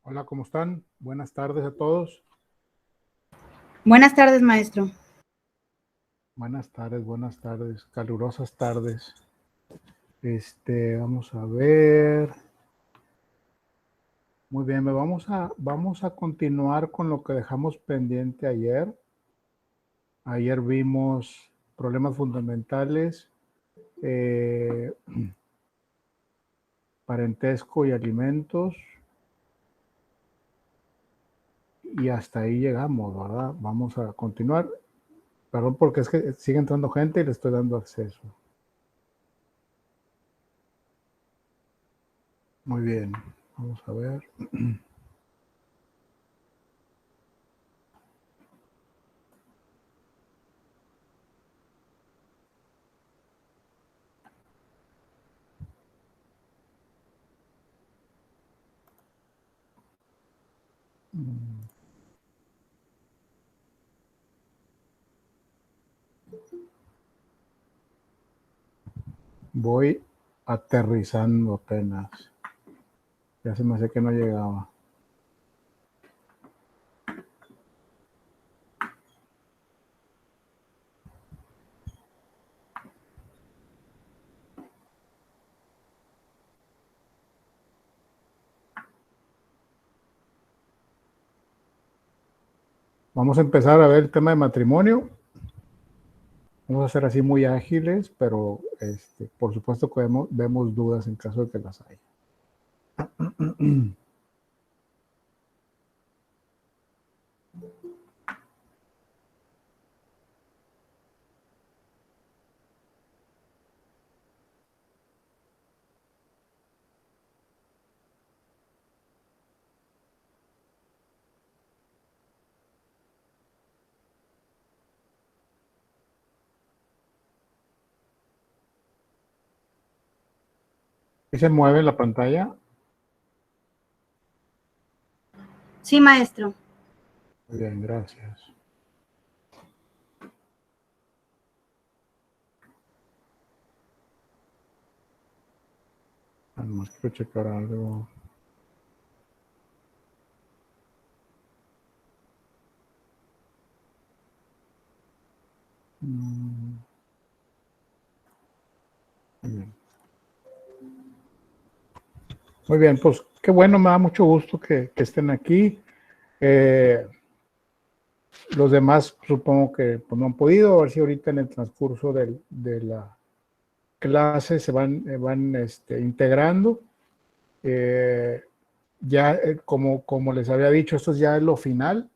Hola, ¿cómo están? Buenas tardes a todos. Buenas tardes, maestro. Buenas tardes, calurosas tardes. Vamos a ver. Muy bien, vamos a continuar con lo que dejamos pendiente ayer. Ayer vimos problemas fundamentales, parentesco y alimentos. Y hasta ahí llegamos, ¿verdad? Vamos a continuar. Perdón porque es que sigue entrando gente y le estoy dando acceso. Muy bien, vamos a ver. Voy aterrizando apenas. Ya se me hace que no llegaba. Vamos a empezar a ver el tema de matrimonio. Vamos a ser así muy ágiles, pero por supuesto que vemos dudas en caso de que las haya. ¿Y se mueve la pantalla? Sí, maestro. Muy bien, gracias. Además quiero checar algo. Muy bien. Muy bien, pues qué bueno, me da mucho gusto que estén aquí. Los demás supongo que pues, no han podido, a ver si ahorita en el transcurso de la clase se van integrando. Ya, como les había dicho, esto ya es lo final.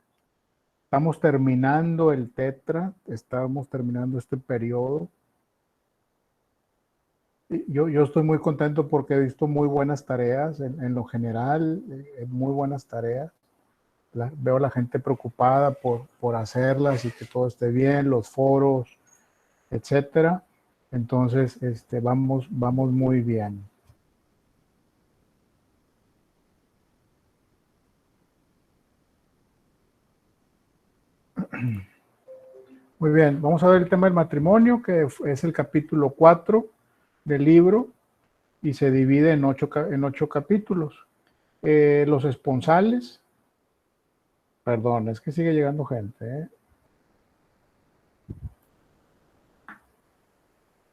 Estamos terminando el tetra, estamos terminando este periodo. Yo estoy muy contento porque he visto muy buenas tareas, en lo general, muy buenas tareas. Veo a la gente preocupada por hacerlas y que todo esté bien, los foros, etcétera. Entonces, vamos muy bien. Muy bien, vamos a ver el tema del matrimonio, que es el capítulo 4 del libro y se divide en 8 capítulos. Los esponsales, perdón, es que sigue llegando gente, ¿eh?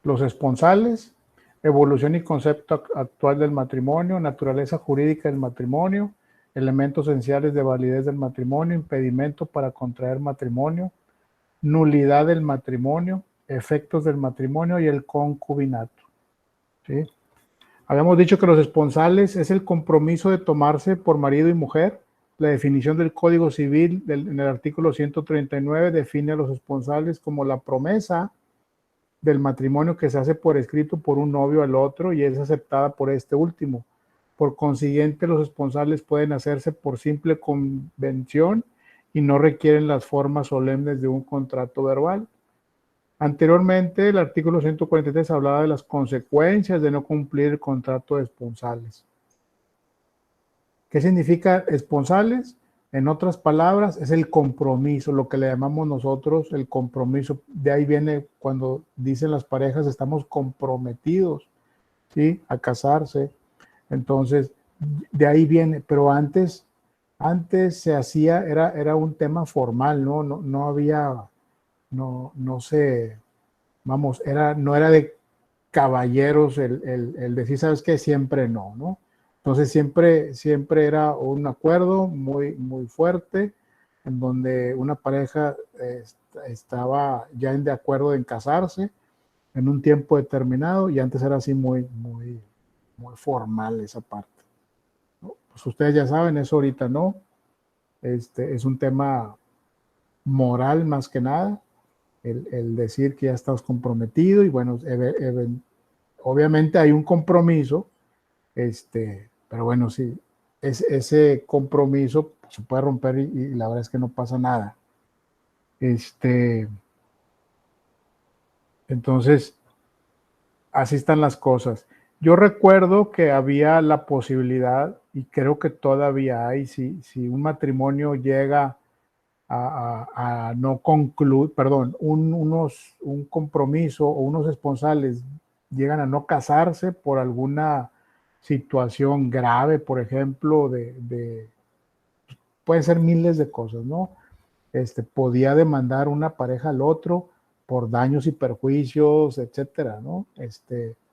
Los esponsales, evolución y concepto actual del matrimonio, naturaleza jurídica del matrimonio, elementos esenciales de validez del matrimonio, impedimento para contraer matrimonio, nulidad del matrimonio, efectos del matrimonio y el concubinato. ¿Sí? Habíamos dicho que los esponsales es el compromiso de tomarse por marido y mujer. La definición del Código Civil en el artículo 139 define a los esponsales como la promesa del matrimonio que se hace por escrito por un novio al otro y es aceptada por este último. Por consiguiente, los esponsales pueden hacerse por simple convención y no requieren las formas solemnes de un contrato verbal. Anteriormente, el artículo 143 hablaba de las consecuencias de no cumplir el contrato de esponsales. ¿Qué significa esponsales? En otras palabras, es el compromiso, lo que le llamamos nosotros el compromiso. De ahí viene cuando dicen las parejas, estamos comprometidos, ¿sí? A casarse. Entonces, de ahí viene, pero antes Antes se hacía, era un tema formal, ¿no? No había, no sé, vamos, no era de caballeros el decir, ¿sabes qué? Siempre no, ¿no? Entonces siempre era un acuerdo muy fuerte en donde una pareja estaba ya de acuerdo en casarse en un tiempo determinado y antes era así muy formal esa parte, ¿no? Pues ustedes ya saben, eso ahorita no, es un tema moral más que nada, el decir que ya estás comprometido y bueno, obviamente hay un compromiso, pero bueno, sí, ese compromiso se puede romper y la verdad es que no pasa nada. Entonces, así están las cosas. Yo recuerdo que había la posibilidad, y creo que todavía hay, si un matrimonio llega a no concluir, perdón, un compromiso o unos esponsales llegan a no casarse por alguna situación grave, por ejemplo, pueden ser miles de cosas, ¿no? Podía demandar una pareja al otro por daños y perjuicios, etcétera, ¿no?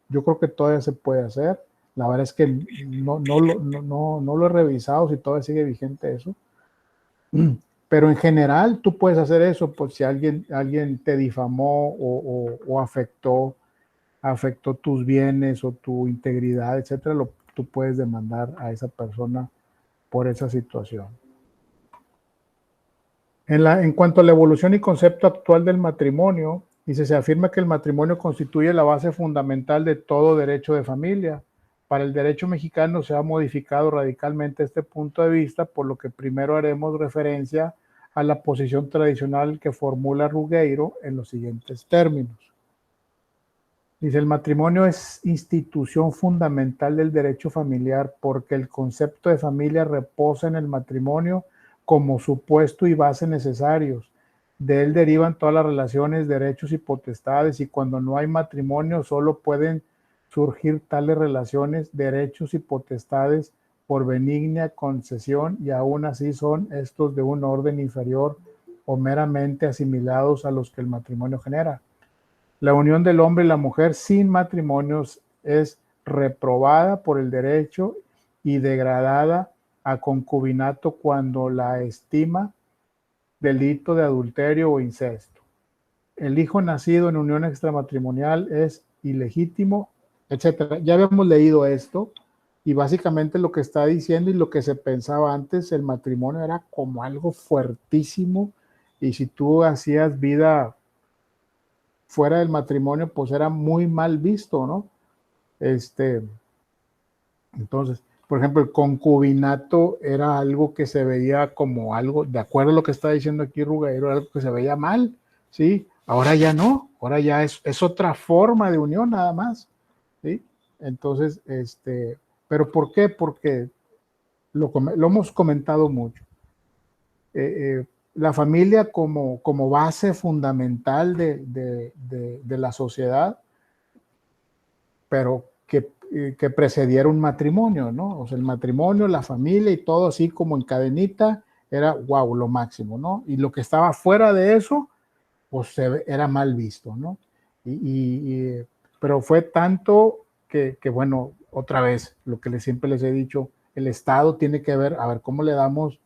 Yo creo que todavía se puede hacer. La verdad es que no lo he revisado si todavía sigue vigente eso. Pero en general tú puedes hacer eso por si alguien te difamó o afectó tus bienes o tu integridad, etcétera, tú puedes demandar a esa persona por esa situación. En cuanto a la evolución y concepto actual del matrimonio, dice, se afirma que el matrimonio constituye la base fundamental de todo derecho de familia. Para el derecho mexicano se ha modificado radicalmente este punto de vista, por lo que primero haremos referencia a la posición tradicional que formula Rugeiro en los siguientes términos. Dice, el matrimonio es institución fundamental del derecho familiar porque el concepto de familia reposa en el matrimonio como supuesto y base necesarios. De él derivan todas las relaciones, derechos y potestades, y cuando no hay matrimonio solo pueden surgir tales relaciones, derechos y potestades por benigna concesión, y aún así son estos de un orden inferior o meramente asimilados a los que el matrimonio genera. La unión del hombre y la mujer sin matrimonios es reprobada por el derecho y degradada a concubinato cuando la estima delito de adulterio o incesto. El hijo nacido en unión extramatrimonial es ilegítimo, etcétera. Ya habíamos leído esto y básicamente lo que está diciendo y lo que se pensaba antes, el matrimonio era como algo fuertísimo y si tú hacías vida fuera del matrimonio, pues era muy mal visto, ¿no? Entonces, por ejemplo, el concubinato era algo que se veía como algo, de acuerdo a lo que está diciendo aquí Rugeiro, algo que se veía mal, ¿sí? Ahora ya no, ahora ya es otra forma de unión nada más, ¿sí? Entonces, ¿pero por qué? Porque lo hemos comentado mucho. La familia como base fundamental de la sociedad, pero que precediera un matrimonio, ¿no? O sea, el matrimonio, la familia y todo así como en cadenita era, wow, lo máximo, ¿no? Y lo que estaba fuera de eso, pues era mal visto, ¿no? Pero fue tanto que, bueno, otra vez, lo que siempre les he dicho, el Estado tiene que ver, a ver, cómo le damos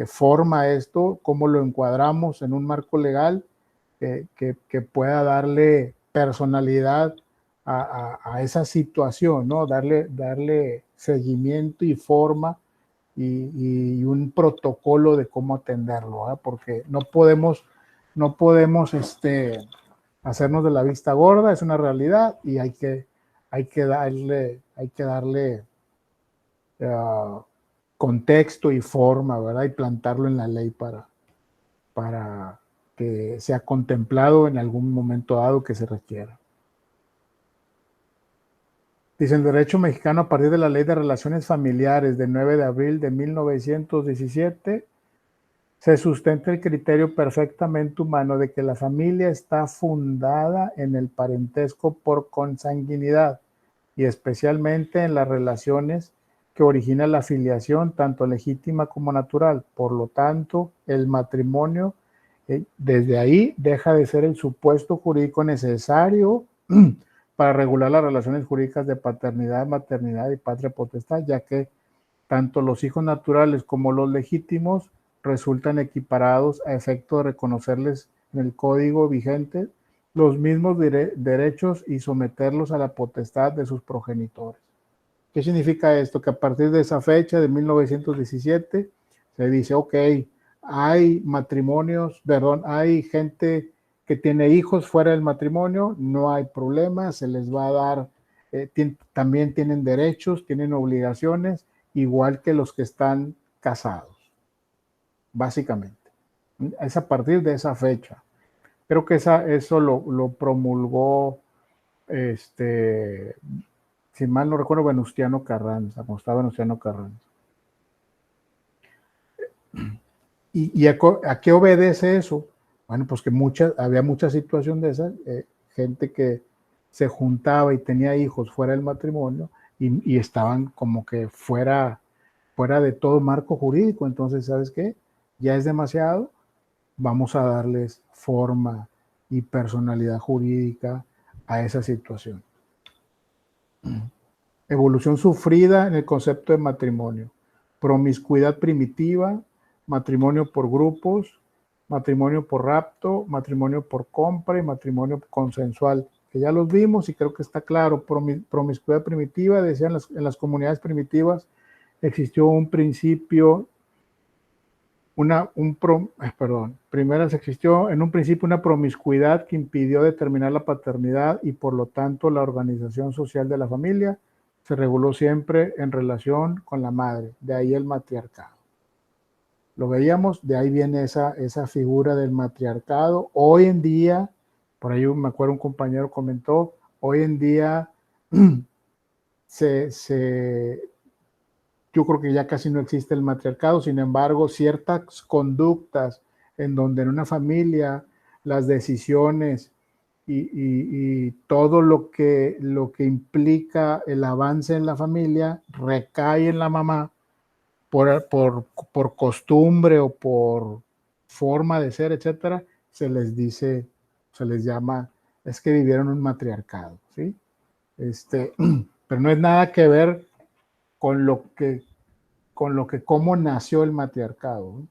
forma a esto, cómo lo encuadramos en un marco legal que pueda darle personalidad a esa situación, ¿no? Darle seguimiento y forma y un protocolo de cómo atenderlo, ¿verdad? Porque no podemos hacernos de la vista gorda, es una realidad y hay que darle contexto y forma, ¿verdad? Y plantarlo en la ley para que sea contemplado en algún momento dado que se requiera. Dice, el derecho mexicano a partir de la Ley de Relaciones Familiares del 9 de abril de 1917 se sustenta el criterio perfectamente humano de que la familia está fundada en el parentesco por consanguinidad y especialmente en las relaciones que origina la filiación tanto legítima como natural. Por lo tanto, el matrimonio desde ahí deja de ser el supuesto jurídico necesario para regular las relaciones jurídicas de paternidad, maternidad y patria potestad, ya que tanto los hijos naturales como los legítimos resultan equiparados a efecto de reconocerles en el código vigente los mismos derechos y someterlos a la potestad de sus progenitores. ¿Qué significa esto? Que a partir de esa fecha de 1917 se dice, ok, hay matrimonios, perdón, hay gente que tiene hijos fuera del matrimonio, no hay problema, se les va a dar, también tienen derechos, tienen obligaciones, igual que los que están casados, básicamente. Es a partir de esa fecha. Creo que eso lo promulgó, si mal no recuerdo, Venustiano Carranza, cuando estaba Venustiano Carranza. ¿Y a qué obedece eso? Bueno, pues que había mucha situación de esas, gente que se juntaba y tenía hijos fuera del matrimonio y estaban como que fuera de todo marco jurídico. Entonces, ¿sabes qué? Ya es demasiado, vamos a darles forma y personalidad jurídica a esa situación. Evolución sufrida en el concepto de matrimonio. Promiscuidad primitiva, matrimonio por grupos, matrimonio por rapto, matrimonio por compra y matrimonio consensual, que ya los vimos y creo que está claro. Promiscuidad primitiva, decían en las comunidades primitivas, existió un principio, primero existió en un principio una promiscuidad que impidió determinar la paternidad y por lo tanto la organización social de la familia se reguló siempre en relación con la madre, de ahí el matriarcado. Lo veíamos, de ahí viene esa figura del matriarcado. Hoy en día, por ahí me acuerdo un compañero comentó, hoy en día yo creo que ya casi no existe el matriarcado, sin embargo, ciertas conductas en donde en una familia las decisiones y todo lo que implica el avance en la familia recae en la mamá por costumbre o por forma de ser, etcétera, se les llama, es que vivieron un matriarcado, ¿sí? Pero no es nada que ver con cómo nació el matriarcado. El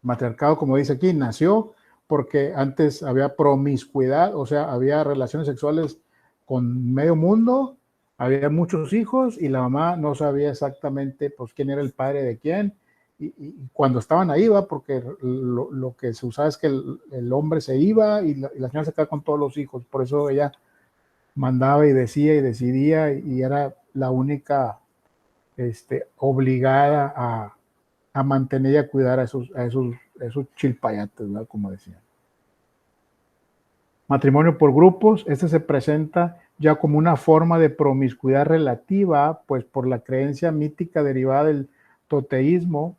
matriarcado, como dice aquí, nació porque antes había promiscuidad, o sea, había relaciones sexuales con medio mundo, había muchos hijos y la mamá no sabía exactamente pues quién era el padre de quién, y cuando estaban ahí va, porque lo que se usaba es que el hombre se iba y la señora se quedaba con todos los hijos, por eso ella mandaba y decía y decidía y era la única obligada a mantener y a cuidar a esos chilpayates, ¿no? Como decían. Matrimonio por grupos, se presenta ya como una forma de promiscuidad relativa, pues por la creencia mítica derivada del totemismo,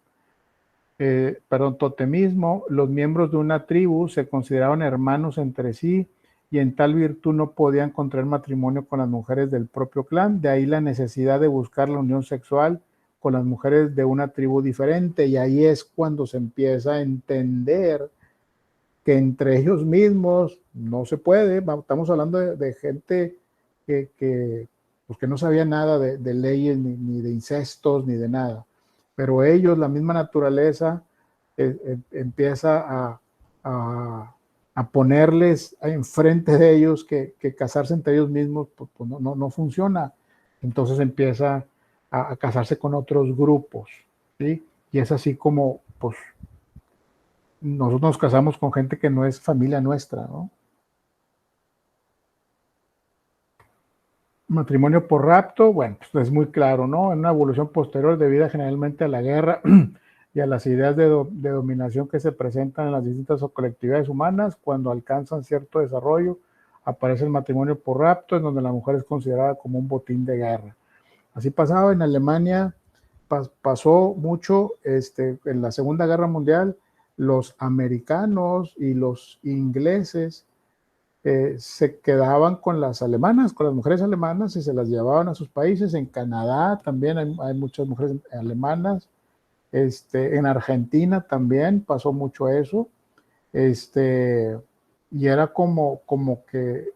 los miembros de una tribu se consideraban hermanos entre sí y en tal virtud no podían contraer matrimonio con las mujeres del propio clan, de ahí la necesidad de buscar la unión sexual con las mujeres de una tribu diferente, y ahí es cuando se empieza a entender que entre ellos mismos no se puede. Estamos hablando de gente que no sabía nada de leyes, ni de incestos, ni de nada, pero ellos, la misma naturaleza, empieza a ponerles enfrente de ellos que casarse entre ellos mismos pues no funciona. Entonces empieza a casarse con otros grupos, ¿sí? Y es así como pues nosotros nos casamos con gente que no es familia nuestra, ¿no? Matrimonio por rapto, bueno, pues es muy claro, ¿no? En una evolución posterior debida generalmente a la guerra y a las ideas de dominación que se presentan en las distintas colectividades humanas, cuando alcanzan cierto desarrollo, aparece el matrimonio por rapto, en donde la mujer es considerada como un botín de guerra. Así pasaba en Alemania, pasó mucho en la Segunda Guerra Mundial. Los americanos y los ingleses se quedaban con las alemanas, con las mujeres alemanas, y se las llevaban a sus países. En Canadá también hay muchas mujeres alemanas. En Argentina también pasó mucho eso. Y era como que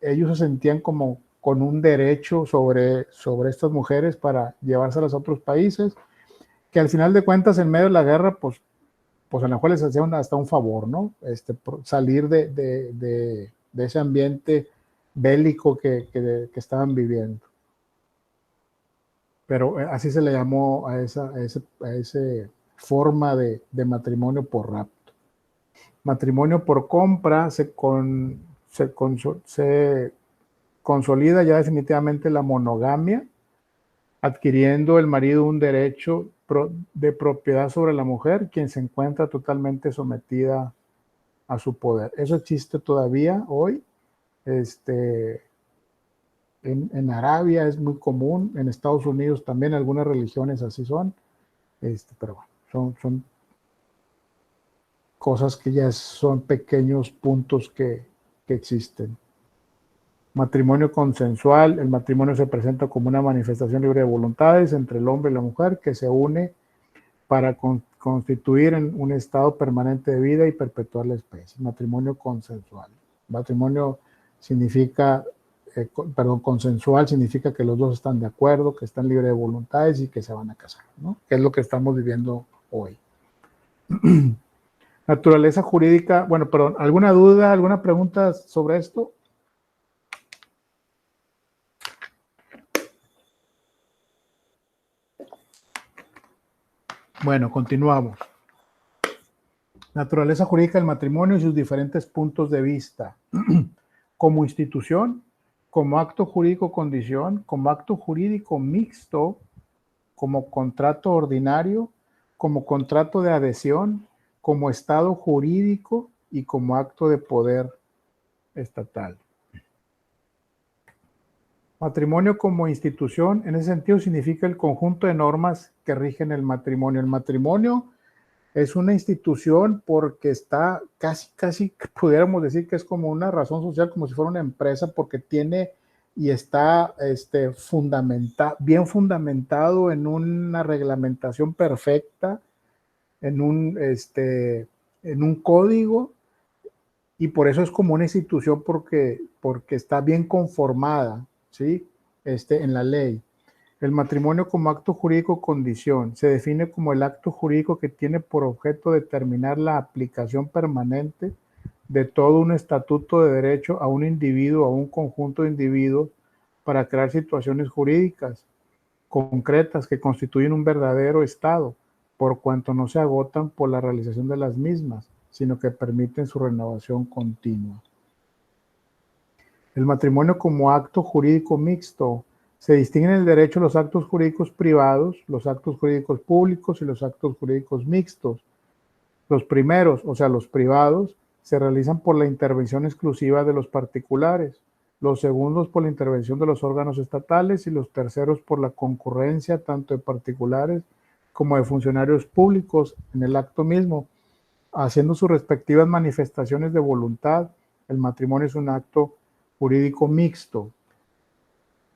ellos se sentían como con un derecho sobre estas mujeres para llevárselas a otros países, que al final de cuentas, en medio de la guerra, pues a lo mejor les hacía hasta un favor, ¿no? Salir de ese ambiente bélico que estaban viviendo. Pero así se le llamó a esa forma de matrimonio por rapto. Matrimonio por compra se consolida ya definitivamente la monogamia, adquiriendo el marido un derecho de propiedad sobre la mujer, quien se encuentra totalmente sometida a su poder. Eso existe todavía hoy. En Arabia es muy común, en Estados Unidos también algunas religiones así son, pero bueno, son cosas que ya son pequeños puntos que existen. Matrimonio consensual. El matrimonio se presenta como una manifestación libre de voluntades entre el hombre y la mujer que se une para constituir en un estado permanente de vida y perpetuar la especie. Matrimonio consensual. Matrimonio significa, consensual significa que los dos están de acuerdo, que están libres de voluntades y que se van a casar, ¿no? Que es lo que estamos viviendo hoy. Naturaleza jurídica. Bueno, perdón, ¿alguna duda, alguna pregunta sobre esto? Bueno, continuamos. Naturaleza jurídica del matrimonio y sus diferentes puntos de vista. Como institución, como acto jurídico condición, como acto jurídico mixto, como contrato ordinario, como contrato de adhesión, como estado jurídico y como acto de poder estatal. Matrimonio como institución, en ese sentido, significa el conjunto de normas que rigen el matrimonio. El matrimonio es una institución porque está casi pudiéramos decir que es como una razón social, como si fuera una empresa, porque tiene y está bien fundamentado en una reglamentación perfecta, en un código, y por eso es como una institución porque está bien conformada, ¿sí? En la ley. El matrimonio como acto jurídico condición se define como el acto jurídico que tiene por objeto determinar la aplicación permanente de todo un estatuto de derecho a un individuo o a un conjunto de individuos para crear situaciones jurídicas concretas que constituyen un verdadero estado, por cuanto no se agotan por la realización de las mismas, sino que permiten su renovación continua. El matrimonio como acto jurídico mixto. Se distinguen en el derecho los actos jurídicos privados, los actos jurídicos públicos y los actos jurídicos mixtos. Los primeros, o sea, los privados, se realizan por la intervención exclusiva de los particulares, los segundos por la intervención de los órganos estatales y los terceros por la concurrencia tanto de particulares como de funcionarios públicos en el acto mismo, haciendo sus respectivas manifestaciones de voluntad. El matrimonio es un acto jurídico mixto.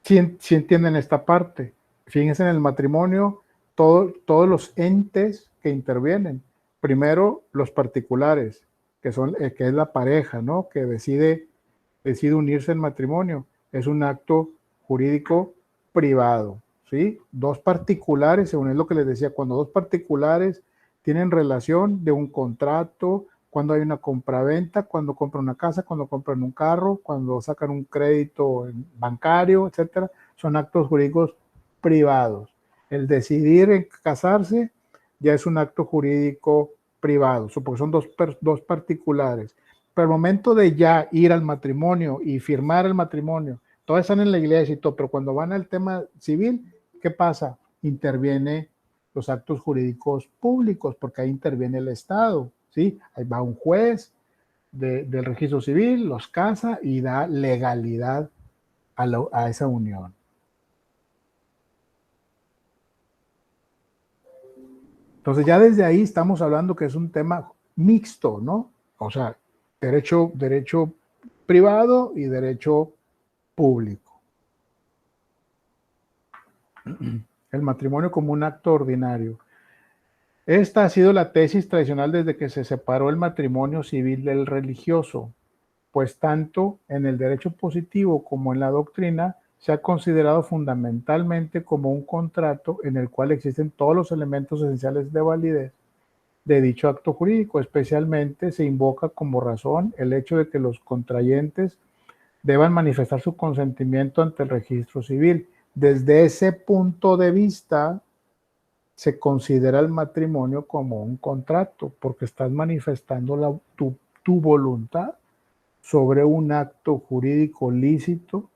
Sí entienden esta parte. Fíjense en el matrimonio, todos los entes que intervienen. Primero, los particulares, que es la pareja, ¿no? Que decide unirse en matrimonio. Es un acto jurídico privado, ¿sí? Dos particulares, según es lo que les decía, cuando dos particulares tienen relación de un contrato, cuando hay una compraventa, cuando compran una casa, cuando compran un carro, cuando sacan un crédito bancario, etcétera, son actos jurídicos privados. El decidir casarse ya es un acto jurídico privado, porque son dos particulares. Pero al momento de ya ir al matrimonio y firmar el matrimonio, todos están en la iglesia y todo, pero cuando van al tema civil, ¿qué pasa? Interviene los actos jurídicos públicos, porque ahí interviene el Estado, ¿sí? Ahí va un juez del registro civil, los casa y da legalidad a esa unión. Entonces ya desde ahí estamos hablando que es un tema mixto, ¿no? O sea, derecho privado y derecho público. El matrimonio como un acto ordinario. Esta ha sido la tesis tradicional desde que se separó el matrimonio civil del religioso, pues tanto en el derecho positivo como en la doctrina se ha considerado fundamentalmente como un contrato en el cual existen todos los elementos esenciales de validez de dicho acto jurídico. Especialmente se invoca como razón el hecho de que los contrayentes deban manifestar su consentimiento ante el registro civil. Desde ese punto de vista, se considera el matrimonio como un contrato, porque estás manifestando tu voluntad sobre un acto jurídico lícito,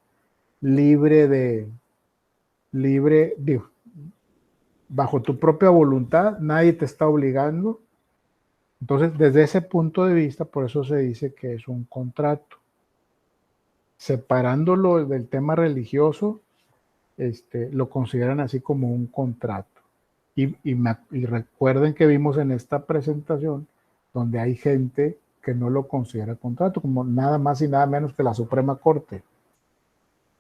bajo tu propia voluntad, nadie te está obligando. Entonces, desde ese punto de vista, por eso se dice que es un contrato. Separándolo del tema religioso, lo consideran así como un contrato. Y recuerden que vimos en esta presentación donde hay gente que no lo considera contrato, como nada más y nada menos que la Suprema Corte.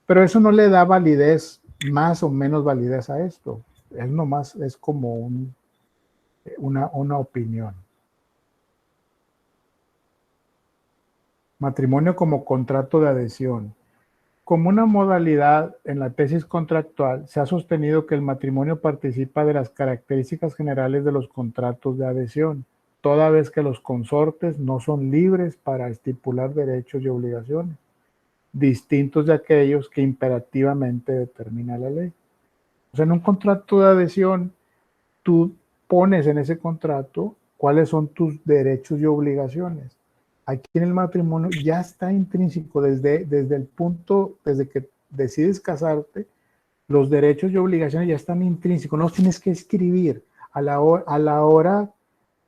Pero eso no le da validez, más o menos validez a esto. Es nomás, es como una opinión. Matrimonio como contrato de adhesión. Como una modalidad en la tesis contractual, se ha sostenido que el matrimonio participa de las características generales de los contratos de adhesión, toda vez que los consortes no son libres para estipular derechos y obligaciones, distintos de aquellos que imperativamente determina la ley. O sea, en un contrato de adhesión, tú pones en ese contrato cuáles son tus derechos y obligaciones. Aquí en el matrimonio ya está intrínseco desde el punto, desde que decides casarte, los derechos y obligaciones ya están intrínsecos, no los tienes que escribir. A la hora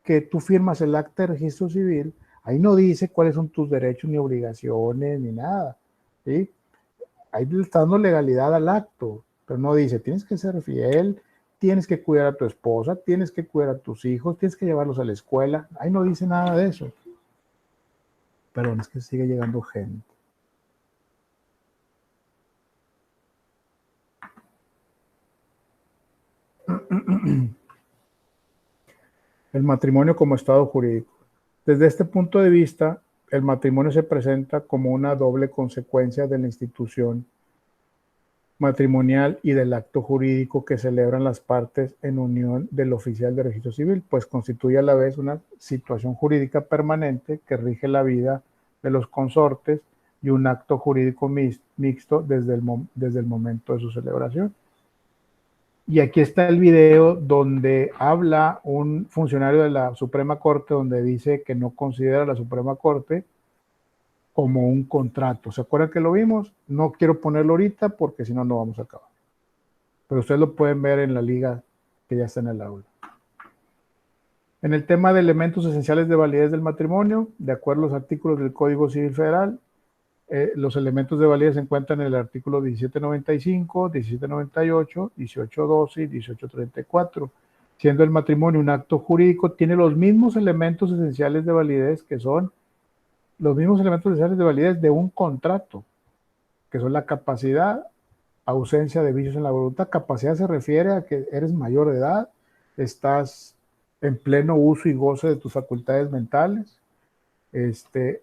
que tú firmas el acta de registro civil, ahí no dice cuáles son tus derechos ni obligaciones ni nada, ¿sí? Ahí le está dando legalidad al acto, pero no dice, tienes que ser fiel, tienes que cuidar a tu esposa, tienes que cuidar a tus hijos, tienes que llevarlos a la escuela. Ahí no dice nada de eso. Perdón, es que sigue llegando gente. El matrimonio como estado jurídico. Desde este punto de vista, el matrimonio se presenta como una doble consecuencia de la institución matrimonial y del acto jurídico que celebran las partes en unión del oficial de registro civil, pues constituye a la vez una situación jurídica permanente que rige la vida de los consortes y un acto jurídico mixto desde el momento de su celebración. Y aquí está el video donde habla un funcionario de la Suprema Corte donde dice que no considera a la Suprema Corte como un contrato. ¿Se acuerdan que lo vimos? No quiero ponerlo ahorita porque si no, no vamos a acabar. Pero ustedes lo pueden ver en la liga que ya está en el aula. En el tema de elementos esenciales de validez del matrimonio, de acuerdo a los artículos del Código Civil Federal, los elementos de validez se encuentran en el artículo 1795, 1798, 1812 y 1834. Siendo el matrimonio un acto jurídico, tiene los mismos elementos esenciales de validez que son los mismos elementos esenciales de validez de un contrato, que son la capacidad, ausencia de vicios en la voluntad. Capacidad se refiere a que eres mayor de edad, estás en pleno uso y goce de tus facultades mentales. En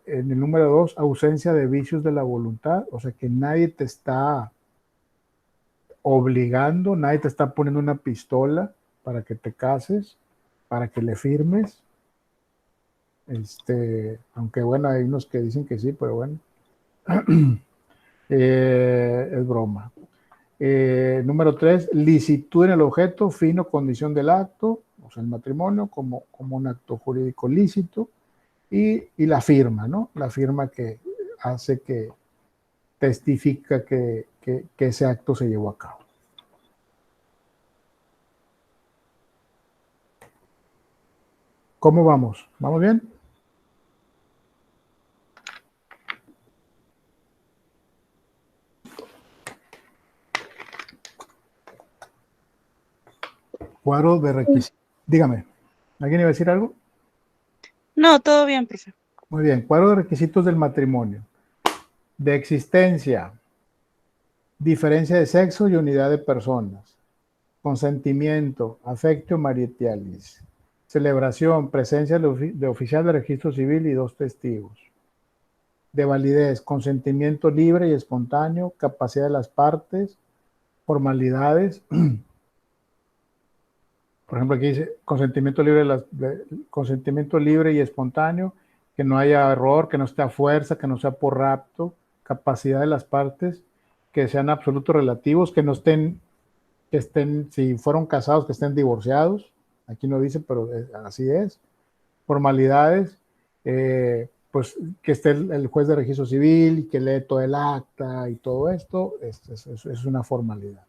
el número 2, ausencia de vicios de la voluntad, o sea que nadie te está obligando, nadie te está poniendo una pistola para que te cases, para que le firmes. Aunque bueno, hay unos que dicen que sí, pero bueno, es broma. Número 3, licitud en el objeto, fin o condición del acto, o sea, el matrimonio como un acto jurídico lícito, y la firma, ¿no? La firma que hace que testifica que ese acto se llevó a cabo. ¿Cómo vamos? ¿Vamos bien? Cuadro de requisitos. Dígame, ¿alguien iba a decir algo? No, todo bien, profe. Muy bien, cuadro de requisitos del matrimonio. De existencia, diferencia de sexo y unidad de personas. Consentimiento, afectio maritialis. Celebración, presencia de oficial de registro civil y 2 testigos. De validez, consentimiento libre y espontáneo, capacidad de las partes, formalidades. Por ejemplo, aquí dice consentimiento libre y espontáneo, que no haya error, que no esté a fuerza, que no sea por rapto, capacidad de las partes, que sean absolutos relativos, que no estén, si fueron casados, que estén divorciados. Aquí no dice, pero así es. Formalidades, pues que esté el juez de registro civil y que lee todo el acta y todo esto, es una formalidad.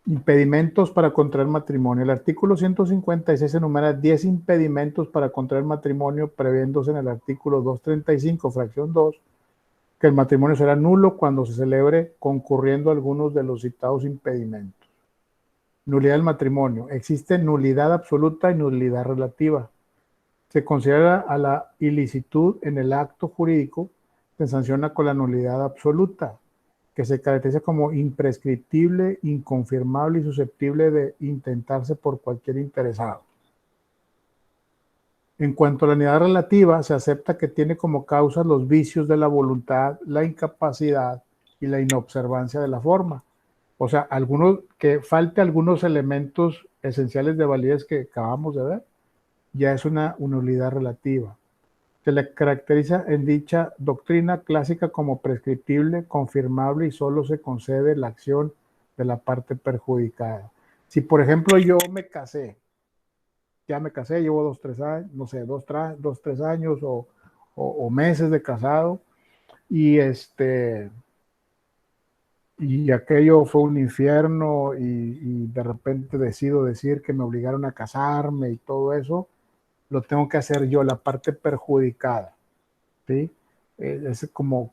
Impedimentos para contraer matrimonio. El artículo 156 enumera 10 impedimentos para contraer matrimonio, previéndose en el artículo 235, fracción 2, que el matrimonio será nulo cuando se celebre concurriendo algunos de los citados impedimentos. Nulidad del matrimonio. Existe nulidad absoluta y nulidad relativa. Se considera a la ilicitud en el acto jurídico, se sanciona con la nulidad absoluta, que se caracteriza como imprescriptible, inconfirmable y susceptible de intentarse por cualquier interesado. En cuanto a la nulidad relativa, se acepta que tiene como causa los vicios de la voluntad, la incapacidad y la inobservancia de la forma. O sea, que falte algunos elementos esenciales de validez que acabamos de ver, ya es una nulidad relativa. Se le caracteriza en dicha doctrina clásica como prescriptible, confirmable y solo se concede la acción de la parte perjudicada. Si, por ejemplo, yo ya me casé, llevo 2, 3 años, no sé, 2, 3 años o meses de casado y aquello fue un infierno y de repente decido decir que me obligaron a casarme y todo eso, lo tengo que hacer yo, la parte perjudicada, ¿sí? Es como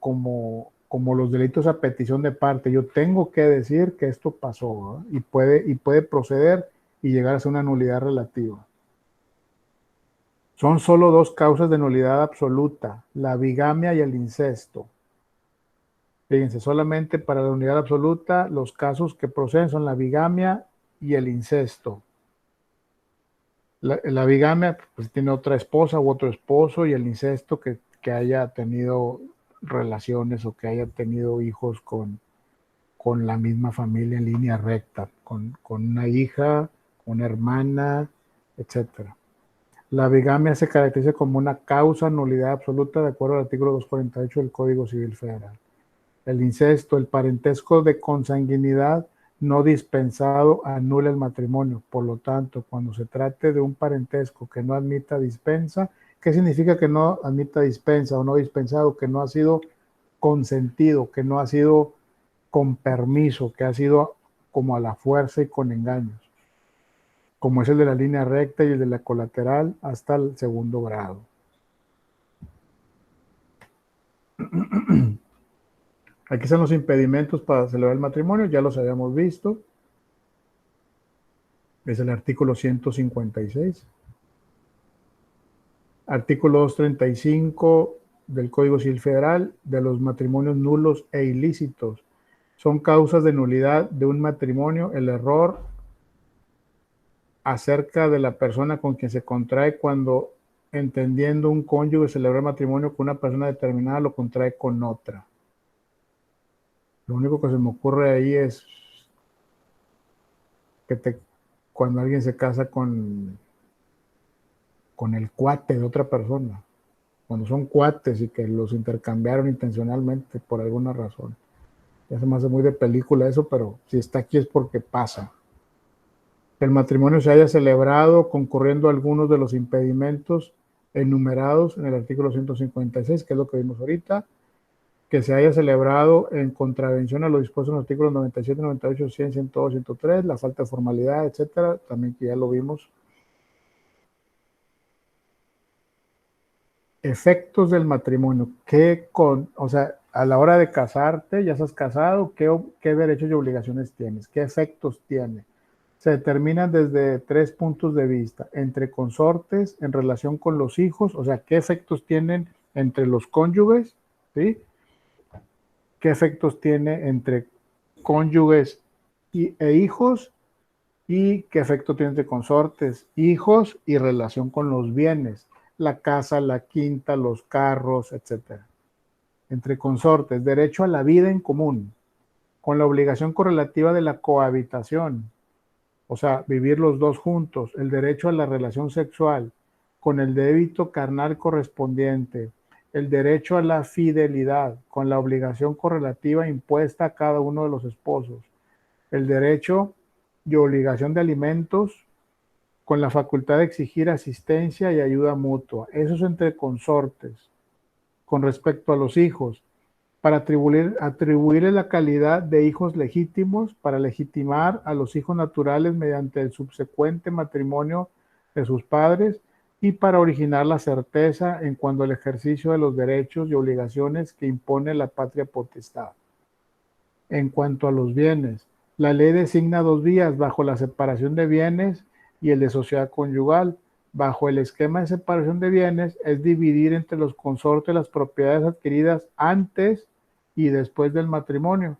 los delitos a petición de parte. Yo tengo que decir que esto pasó, ¿no? y puede proceder y llegar a ser una nulidad relativa. Son solo 2 causas de nulidad absoluta, la bigamia y el incesto. Fíjense, solamente para la nulidad absoluta, los casos que proceden son la bigamia y el incesto. La bigamia, pues tiene otra esposa u otro esposo, y el incesto que haya tenido relaciones o que haya tenido hijos con la misma familia en línea recta, con una hija, una hermana, etc. La bigamia se caracteriza como una causa nulidad absoluta de acuerdo al artículo 248 del Código Civil Federal. El incesto, el parentesco de consanguinidad no dispensado anula el matrimonio. Por lo tanto, cuando se trate de un parentesco que no admita dispensa, ¿qué significa que no admita dispensa o no dispensado? Que no ha sido consentido, que no ha sido con permiso, que ha sido como a la fuerza y con engaños, como es el de la línea recta y el de la colateral hasta el segundo grado. Aquí están los impedimentos para celebrar el matrimonio, ya los habíamos visto. Es el artículo 156. Artículo 235 del Código Civil Federal, de los matrimonios nulos e ilícitos. Son causas de nulidad de un matrimonio el error acerca de la persona con quien se contrae cuando, entendiendo un cónyuge celebrar matrimonio con una persona determinada, lo contrae con otra. Lo único que se me ocurre ahí es que cuando alguien se casa con el cuate de otra persona, cuando son cuates y que los intercambiaron intencionalmente por alguna razón. Ya se me hace muy de película eso, pero si está aquí es porque pasa. Que el matrimonio se haya celebrado concurriendo algunos de los impedimentos enumerados en el artículo 156, que es lo que vimos ahorita, que se haya celebrado en contravención a lo dispuesto en los artículos 97, 98, 100, 102, 103, la falta de formalidad, etcétera, también que ya lo vimos. Efectos del matrimonio. O sea, a la hora de casarte, ya estás casado, ¿qué derechos y obligaciones tienes? ¿Qué efectos tiene? Se determinan desde 3 puntos de vista. Entre consortes, en relación con los hijos, o sea, ¿qué efectos tienen entre los cónyuges, ¿sí? ¿Qué efectos tiene entre cónyuges e hijos? ¿Y qué efecto tiene entre consortes, hijos y relación con los bienes? La casa, la quinta, los carros, etc. Entre consortes, derecho a la vida en común, con la obligación correlativa de la cohabitación, o sea, vivir los dos juntos, el derecho a la relación sexual, con el débito carnal correspondiente, el derecho a la fidelidad, con la obligación correlativa impuesta a cada uno de los esposos, el derecho y obligación de alimentos, con la facultad de exigir asistencia y ayuda mutua. Eso es entre consortes. Con respecto a los hijos, para atribuirle la calidad de hijos legítimos, para legitimar a los hijos naturales mediante el subsecuente matrimonio de sus padres y para originar la certeza en cuanto al ejercicio de los derechos y obligaciones que impone la patria potestad. En cuanto a los bienes, la ley designa dos vías bajo la separación de bienes y el de sociedad conyugal. Bajo el esquema de separación de bienes es dividir entre los consortes las propiedades adquiridas antes y después del matrimonio.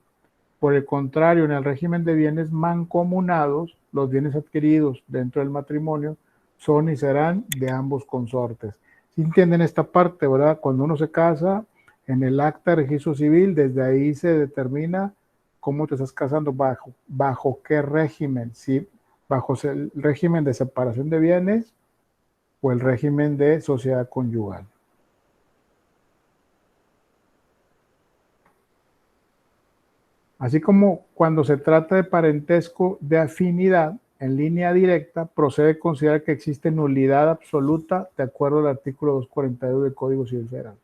Por el contrario, en el régimen de bienes mancomunados, los bienes adquiridos dentro del matrimonio son y serán de ambos consortes. ¿Sí entienden esta parte, verdad? Cuando uno se casa, en el acta de registro civil, desde ahí se determina cómo te estás casando, bajo qué régimen, ¿sí? Bajo el régimen de separación de bienes o el régimen de sociedad conyugal. Así como cuando se trata de parentesco de afinidad en línea directa, procede a considerar que existe nulidad absoluta de acuerdo al artículo 242 del Código Civil Federal.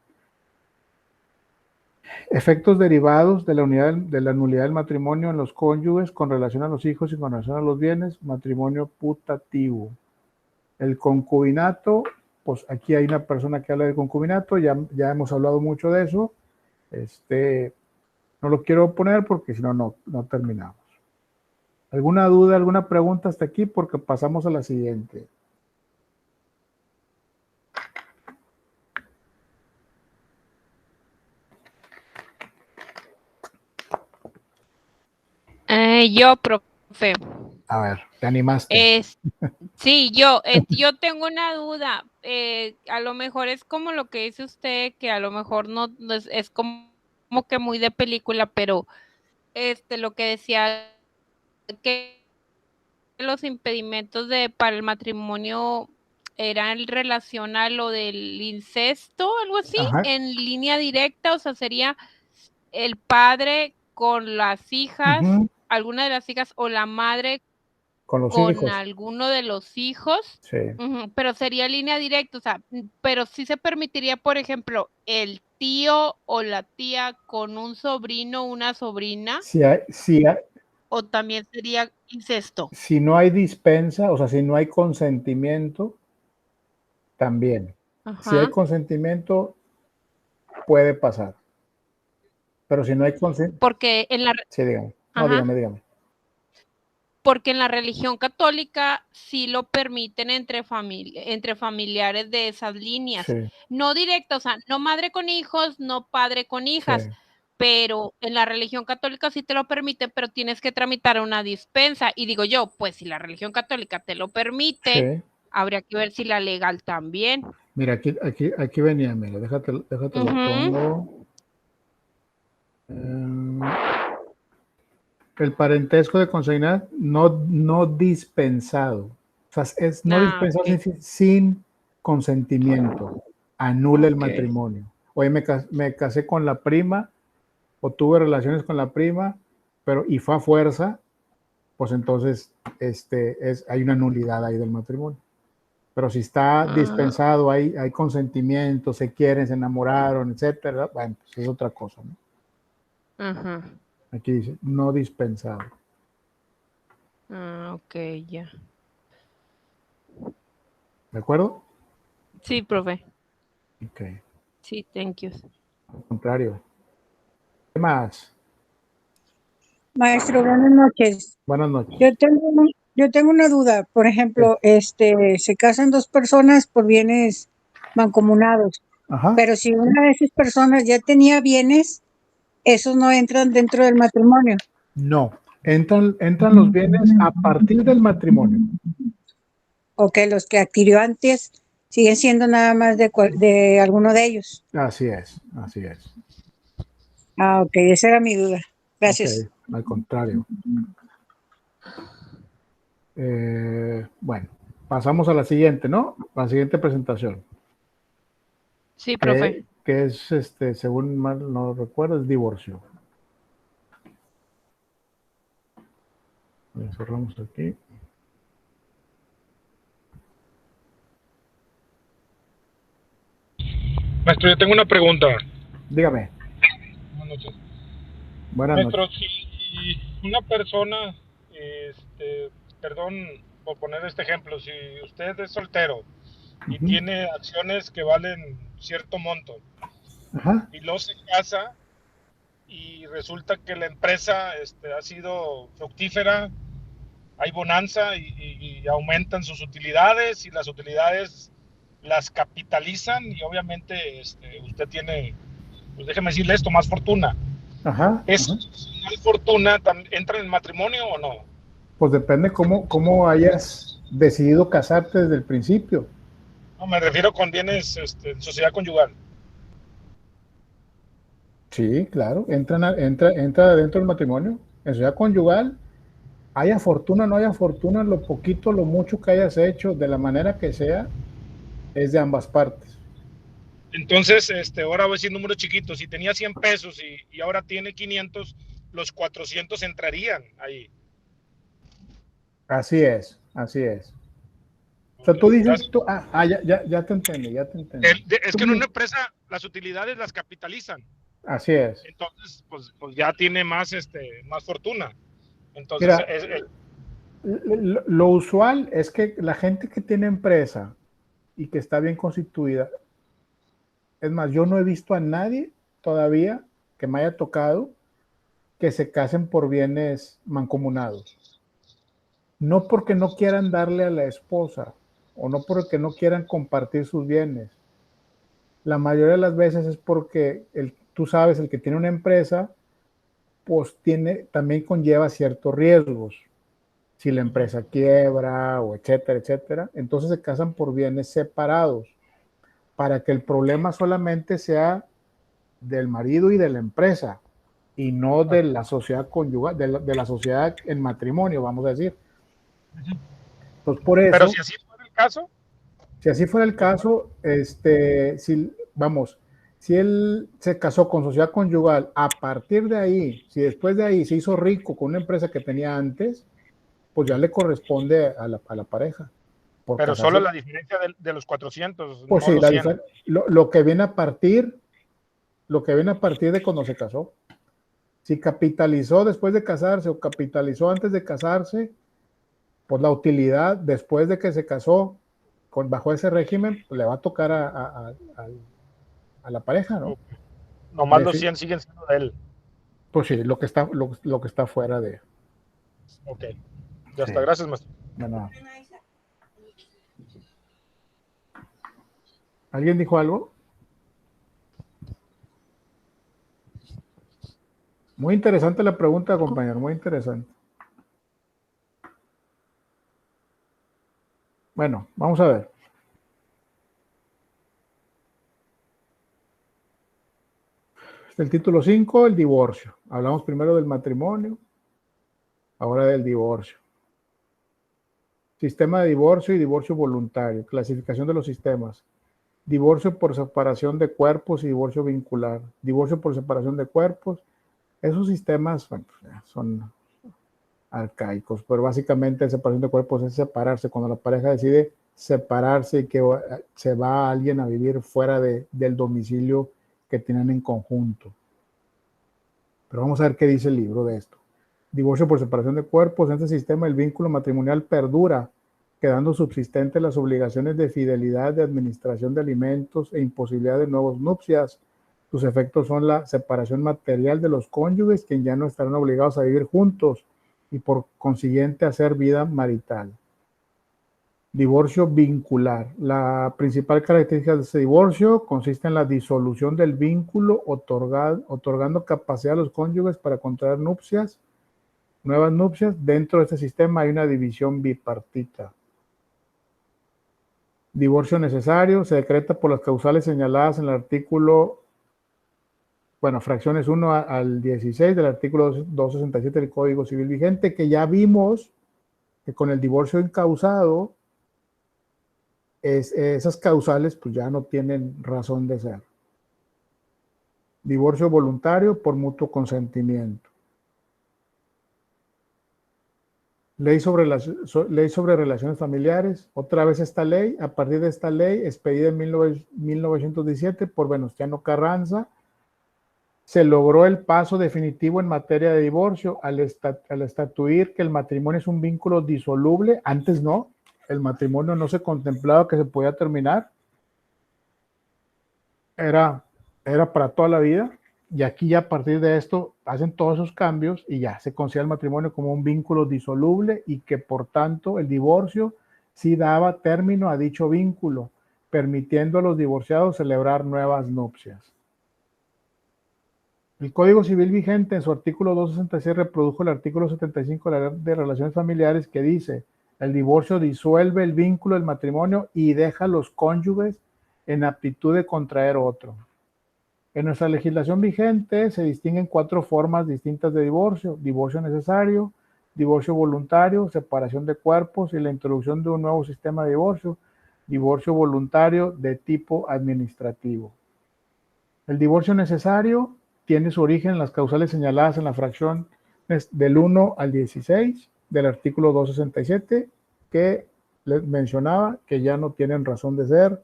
Efectos derivados de la nulidad del matrimonio en los cónyuges con relación a los hijos y con relación a los bienes, matrimonio putativo. El concubinato, pues aquí hay una persona que habla de concubinato, ya hemos hablado mucho de eso. No lo quiero poner porque si no, no terminamos. ¿Alguna duda, alguna pregunta hasta aquí? Porque pasamos a la siguiente. Yo, profe. A ver, ¿te animaste? Sí, yo tengo una duda. A lo mejor es como lo que dice usted, que a lo mejor no es como que muy de película, pero lo que decía que los impedimentos para el matrimonio eran en relación a lo del incesto, algo así, Ajá. en línea directa, o sea, sería el padre con las hijas, alguna de las hijas, o la madre con alguno de los hijos, sí. Pero sería línea directa, o sea, pero sí se permitiría, por ejemplo, el tío o la tía con un sobrino, una sobrina. Sí hay, o también sería incesto. Si no hay dispensa, o sea, si no hay consentimiento, también. Ajá. Si hay consentimiento, puede pasar. Pero si no hay consentimiento... Porque en la... Sí, dígame. No, dígame. Porque en la religión católica sí lo permiten entre familiares de esas líneas. Sí. No directo, o sea, no madre con hijos, no padre con hijas. Sí. Pero en la religión católica sí te lo permiten, pero tienes que tramitar una dispensa. Y digo yo, pues si la religión católica te lo permite, sí, habría que ver si la legal también. Mira, aquí venía, mira, déjate lo pongo. El parentesco de consanguinidad no dispensado. O sea, es no dispensado, okay, sin consentimiento. Anula el matrimonio. Oye, me casé con la prima o tuve relaciones con la prima, y fue a fuerza, pues entonces hay una nulidad ahí del matrimonio. Pero si está dispensado, hay consentimiento, se quieren, se enamoraron, etcétera, bueno, pues es otra cosa, ¿no? Ajá. Aquí dice, no dispensado. Ok, ya. ¿De acuerdo? Sí, profe. Ok. Sí, thank you. Al contrario. ¿Qué más? Maestro, buenas noches. Buenas noches. Yo tengo una duda. Por ejemplo, se casan dos personas por bienes mancomunados. Ajá. Pero si una de esas personas ya tenía bienes, esos no entran dentro del matrimonio. No, entran los bienes a partir del matrimonio. O que los que adquirió antes siguen siendo nada más de alguno de ellos. Así es, así es. Ah, ok, esa era mi duda. Gracias. Ok, al contrario. Bueno, pasamos a la siguiente, ¿no? La siguiente presentación. Sí, profe. Que es, según mal no recuerdo, es divorcio. Cerramos aquí. Maestro, yo tengo una pregunta. Dígame. Buenas noches. Buenas Maestro, noches. si una persona, perdón por poner este ejemplo, si usted es soltero y tiene acciones que valen cierto monto, Ajá. y luego se casa y resulta que la empresa ha sido fructífera, hay bonanza y aumentan sus utilidades y las utilidades las capitalizan y obviamente usted tiene, pues déjeme decirle esto, más fortuna. Ajá. ¿Esa fortuna entra en el matrimonio o no? Pues depende cómo hayas decidido casarte desde el principio. No, me refiero con bienes en sociedad conyugal. Sí, claro, entra dentro del matrimonio. En sociedad conyugal, haya fortuna, no haya fortuna, lo poquito, lo mucho que hayas hecho, de la manera que sea, es de ambas partes. Entonces, ahora voy a decir números chiquitos. Si tenía 100 pesos y ahora tiene 500, los 400 entrarían ahí. Así es, así es. O sea, tú dices, ya te entendí, ya te entendí. Es que en una empresa las utilidades las capitalizan. Así es. Entonces, pues ya tiene más, más fortuna. Entonces, mira, lo usual es que la gente que tiene empresa y que está bien constituida, es más, yo no he visto a nadie todavía que me haya tocado que se casen por bienes mancomunados. No porque no quieran darle a la esposa o no porque no quieran compartir sus bienes. La mayoría de las veces es porque tú sabes, el que tiene una empresa, pues también conlleva ciertos riesgos. Si la empresa quiebra o etcétera, etcétera, entonces se casan por bienes separados para que el problema solamente sea del marido y de la empresa y no de la sociedad conyugal, de la sociedad en matrimonio, vamos a decir. Entonces, por eso. Pero si así fuera el caso. Si así fuera el caso, si él se casó con sociedad conyugal, a partir de ahí, si después de ahí se hizo rico con una empresa que tenía antes, pues ya le corresponde a la pareja. Pero solo la diferencia de los 400, pues no sí, los 100. Lo que viene a partir de cuando se casó. Si capitalizó después de casarse o capitalizó antes de casarse, pues la utilidad después de que se casó bajo ese régimen, pues le va a tocar a la pareja, ¿no? Nomás los 100 siguen siendo de él. Pues sí, lo que está fuera de. Ok, ya está, gracias, maestro. De nada. ¿Alguien dijo algo? Muy interesante la pregunta, compañero, muy interesante. Bueno, vamos a ver. El título 5, el divorcio. Hablamos primero del matrimonio, ahora del divorcio. Sistema de divorcio y divorcio voluntario. Clasificación de los sistemas. Divorcio por separación de cuerpos y divorcio vincular. Divorcio por separación de cuerpos. Esos sistemas, bueno, son arcaicos, pero básicamente separación de cuerpos es separarse. Cuando la pareja decide separarse y que se va alguien a vivir fuera del domicilio que tienen en conjunto. Pero vamos a ver qué dice el libro de esto. Divorcio por separación de cuerpos. En este sistema el vínculo matrimonial perdura, quedando subsistentes las obligaciones de fidelidad, de administración de alimentos e imposibilidad de nuevas nupcias. Sus efectos son la separación material de los cónyuges, quienes ya no estarán obligados a vivir juntos y por consiguiente a hacer vida marital. Divorcio vincular. La principal característica de este divorcio consiste en la disolución del vínculo, otorgando capacidad a los cónyuges para contraer nupcias, nuevas nupcias. Dentro de este sistema hay una división bipartita. Divorcio necesario se decreta por las causales señaladas en el artículo, fracciones 1 al 16 del artículo 267 del Código Civil vigente, que ya vimos que con el divorcio incausado, esas causales pues ya no tienen razón de ser. Divorcio voluntario por mutuo consentimiento. Ley sobre relaciones familiares. Otra vez esta ley, a partir de esta ley, expedida en 1917 por Venustiano Carranza, se logró el paso definitivo en materia de divorcio al estatuir que el matrimonio es un vínculo disoluble. Antes no, el matrimonio no se contemplaba que se podía terminar. Era para toda la vida. Y aquí ya a partir de esto hacen todos esos cambios y ya se considera el matrimonio como un vínculo disoluble y que por tanto el divorcio sí daba término a dicho vínculo, permitiendo a los divorciados celebrar nuevas nupcias. El Código Civil vigente en su artículo 266 reprodujo el artículo 75 de la Ley de Relaciones Familiares que dice: el divorcio disuelve el vínculo del matrimonio y deja a los cónyuges en aptitud de contraer otro. En nuestra legislación vigente se distinguen 4 formas distintas de divorcio: divorcio necesario, divorcio voluntario, separación de cuerpos y la introducción de un nuevo sistema de divorcio voluntario de tipo administrativo. El divorcio necesario tiene su origen en las causales señaladas en la fracción del 1 al 16 del artículo 267 que les mencionaba que ya no tienen razón de ser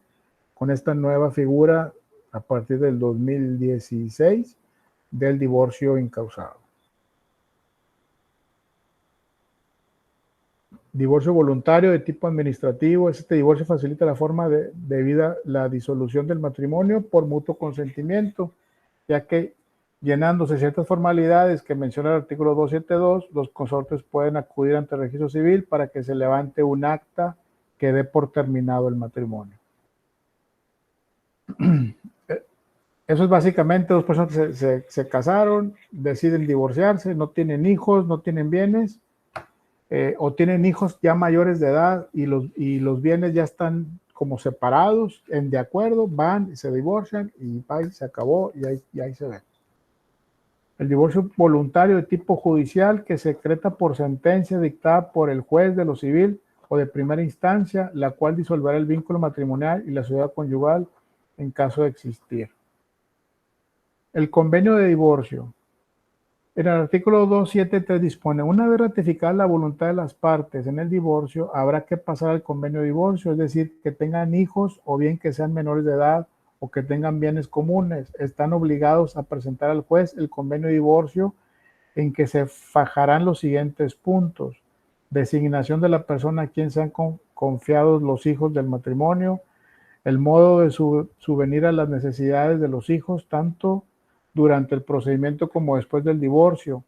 con esta nueva figura a partir del 2016 del divorcio incausado. Divorcio voluntario de tipo administrativo. Este divorcio facilita la forma debida la disolución del matrimonio por mutuo consentimiento, ya que llenándose ciertas formalidades que menciona el artículo 272, los consortes pueden acudir ante el registro civil para que se levante un acta que dé por terminado el matrimonio. Eso es básicamente 2 personas que se casaron, deciden divorciarse, no tienen hijos, no tienen bienes, o tienen hijos ya mayores de edad y los bienes ya están como separados, de acuerdo, van y se divorcian y se acabó y ahí se ve. El divorcio voluntario de tipo judicial que se decreta por sentencia dictada por el juez de lo civil o de primera instancia, la cual disolverá el vínculo matrimonial y la sociedad conyugal en caso de existir. El convenio de divorcio. En el artículo 273 dispone: una vez ratificada la voluntad de las partes en el divorcio, habrá que pasar al convenio de divorcio, es decir, que tengan hijos o bien que sean menores de edad o que tengan bienes comunes. Están obligados a presentar al juez el convenio de divorcio en que se fajarán los siguientes puntos: designación de la persona a quien sean confiados los hijos del matrimonio, el modo de subvenir a las necesidades de los hijos, tanto durante el procedimiento como después del divorcio,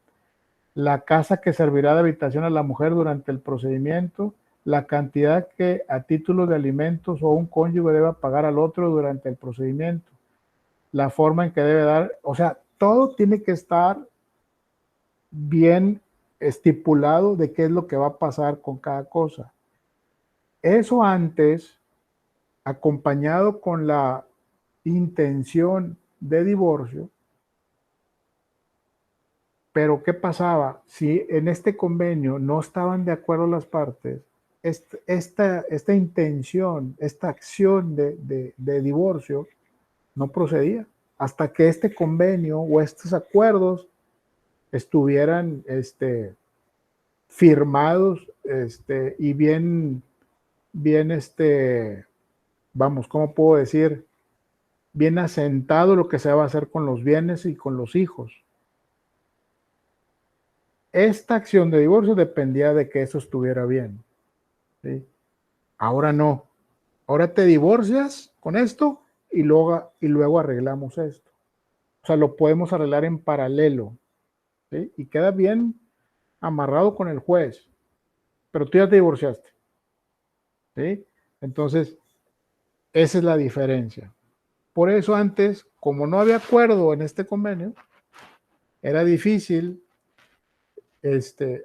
la casa que servirá de habitación a la mujer durante el procedimiento, la cantidad que a título de alimentos o un cónyuge deba pagar al otro durante el procedimiento, la forma en que debe dar, o sea, todo tiene que estar bien estipulado de qué es lo que va a pasar con cada cosa. Eso antes, acompañado con la intención de divorcio. Pero ¿qué pasaba? Si en este convenio no estaban de acuerdo las partes, esta intención, esta acción de divorcio no procedía hasta que este convenio o estos acuerdos estuvieran firmados y bien, vamos, ¿cómo puedo decir? Bien asentado lo que se va a hacer con los bienes y con los hijos. Esta acción de divorcio dependía de que eso estuviera bien, ¿sí? Ahora no. Ahora te divorcias con esto y luego arreglamos esto. O sea, lo podemos arreglar en paralelo, ¿sí? Y queda bien amarrado con el juez. Pero tú ya te divorciaste, ¿sí? Entonces, esa es la diferencia. Por eso antes, como no había acuerdo en este convenio, era difícil,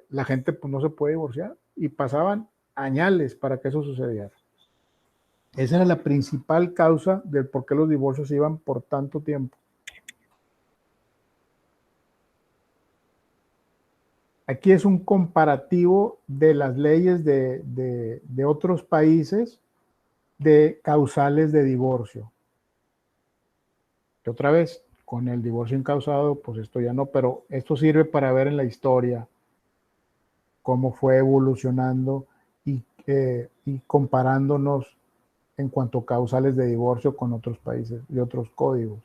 la gente pues, no se puede divorciar y pasaban añales para que eso sucediera. Esa era la principal causa del por qué los divorcios iban por tanto tiempo. Aquí es un comparativo de las leyes de otros países de causales de divorcio. Que otra vez, con el divorcio incausado, pues esto ya no, pero esto sirve para ver en la historia cómo fue evolucionando y comparándonos en cuanto a causales de divorcio con otros países y otros códigos.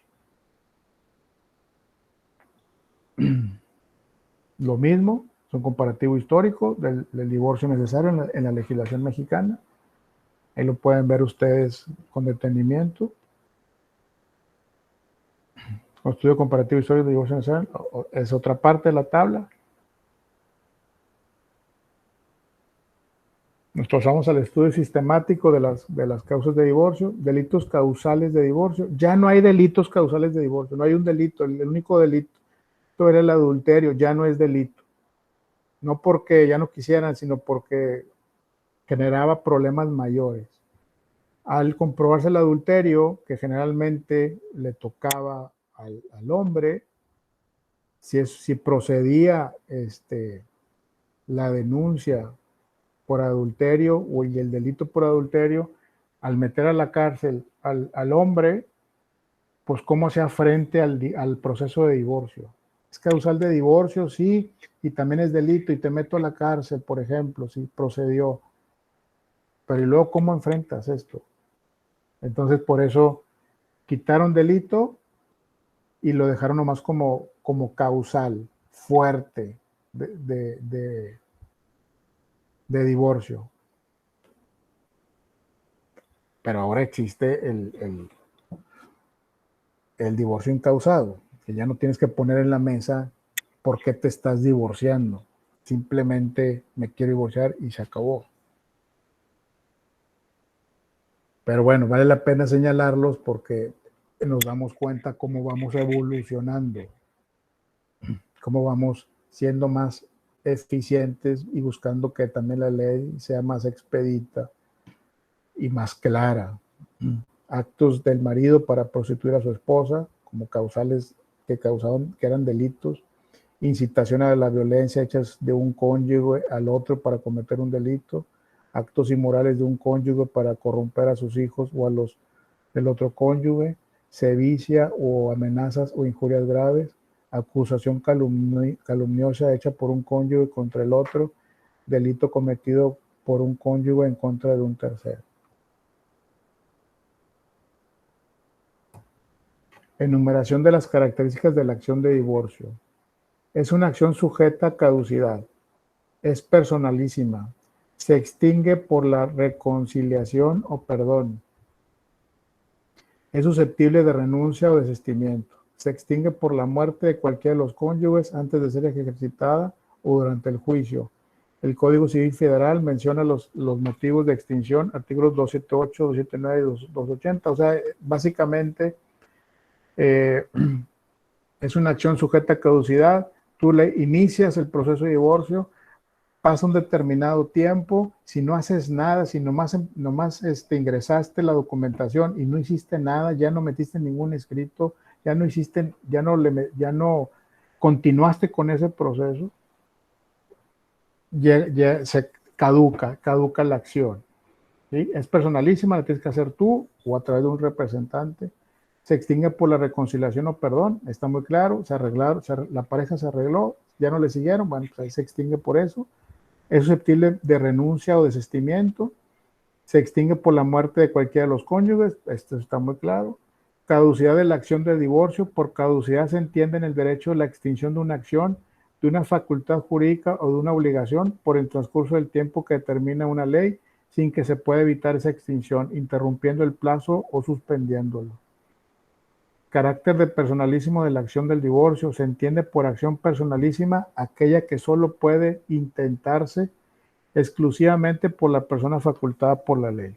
Lo mismo, es un comparativo histórico del divorcio necesario en la legislación mexicana. Ahí lo pueden ver ustedes con detenimiento. Estudio comparativo histórico de divorcio necesario es otra parte de la tabla. Nos pasamos al estudio sistemático de las causas de divorcio, delitos causales de divorcio. Ya no hay delitos causales de divorcio, no hay un delito, el único delito era el adulterio, ya no es delito. No porque ya no quisieran, sino porque generaba problemas mayores. Al comprobarse el adulterio, que generalmente le tocaba al hombre, si procedía la denuncia por adulterio y el delito por adulterio, al meter a la cárcel al hombre, pues cómo hacía frente al proceso de divorcio. Es causal de divorcio, sí, y también es delito, y te meto a la cárcel, por ejemplo, si procedió. Pero ¿y luego cómo enfrentas esto? Entonces, por eso quitaron delito y lo dejaron nomás como causal fuerte de divorcio. Pero ahora existe el divorcio incausado, que ya no tienes que poner en la mesa por qué te estás divorciando. Simplemente me quiero divorciar y se acabó. Pero bueno, vale la pena señalarlos porque nos damos cuenta cómo vamos evolucionando, cómo vamos siendo más eficientes y buscando que también la ley sea más expedita y más clara. Actos del marido para prostituir a su esposa como causales que eran delitos, incitación a la violencia hechas de un cónyuge al otro para cometer un delito, actos inmorales de un cónyuge para corromper a sus hijos o a los del otro cónyuge, sevicia o amenazas o injurias graves, acusación calumniosa hecha por un cónyuge contra el otro, delito cometido por un cónyuge en contra de un tercero. Enumeración de las características de la acción de divorcio. Es una acción sujeta a caducidad. Es personalísima. Se extingue por la reconciliación o perdón. Es susceptible de renuncia o desistimiento. Se extingue por la muerte de cualquiera de los cónyuges antes de ser ejercitada o durante el juicio. El Código Civil Federal menciona los motivos de extinción, artículos 278, 279 y 280. O sea, básicamente es una acción sujeta a caducidad. Tú le inicias el proceso de divorcio, pasa un determinado tiempo, si no haces nada, si nomás ingresaste la documentación y no hiciste nada, ya no metiste ningún escrito, ya no continuaste con ese proceso, ya se caduca la acción. ¿Sí? Es personalísima, la tienes que hacer tú o a través de un representante. Se extingue por la reconciliación o perdón, está muy claro, se arreglaron, la pareja se arregló, ya no le siguieron, bueno, pues ahí se extingue por eso. Es susceptible de renuncia o desistimiento. Se extingue por la muerte de cualquiera de los cónyuges, esto está muy claro. Caducidad de la acción de divorcio. Por caducidad se entiende en el derecho de la extinción de una acción, de una facultad jurídica o de una obligación por el transcurso del tiempo que determina una ley, sin que se pueda evitar esa extinción, interrumpiendo el plazo o suspendiéndolo. Carácter de personalísimo de la acción del divorcio. Se entiende por acción personalísima aquella que solo puede intentarse exclusivamente por la persona facultada por la ley.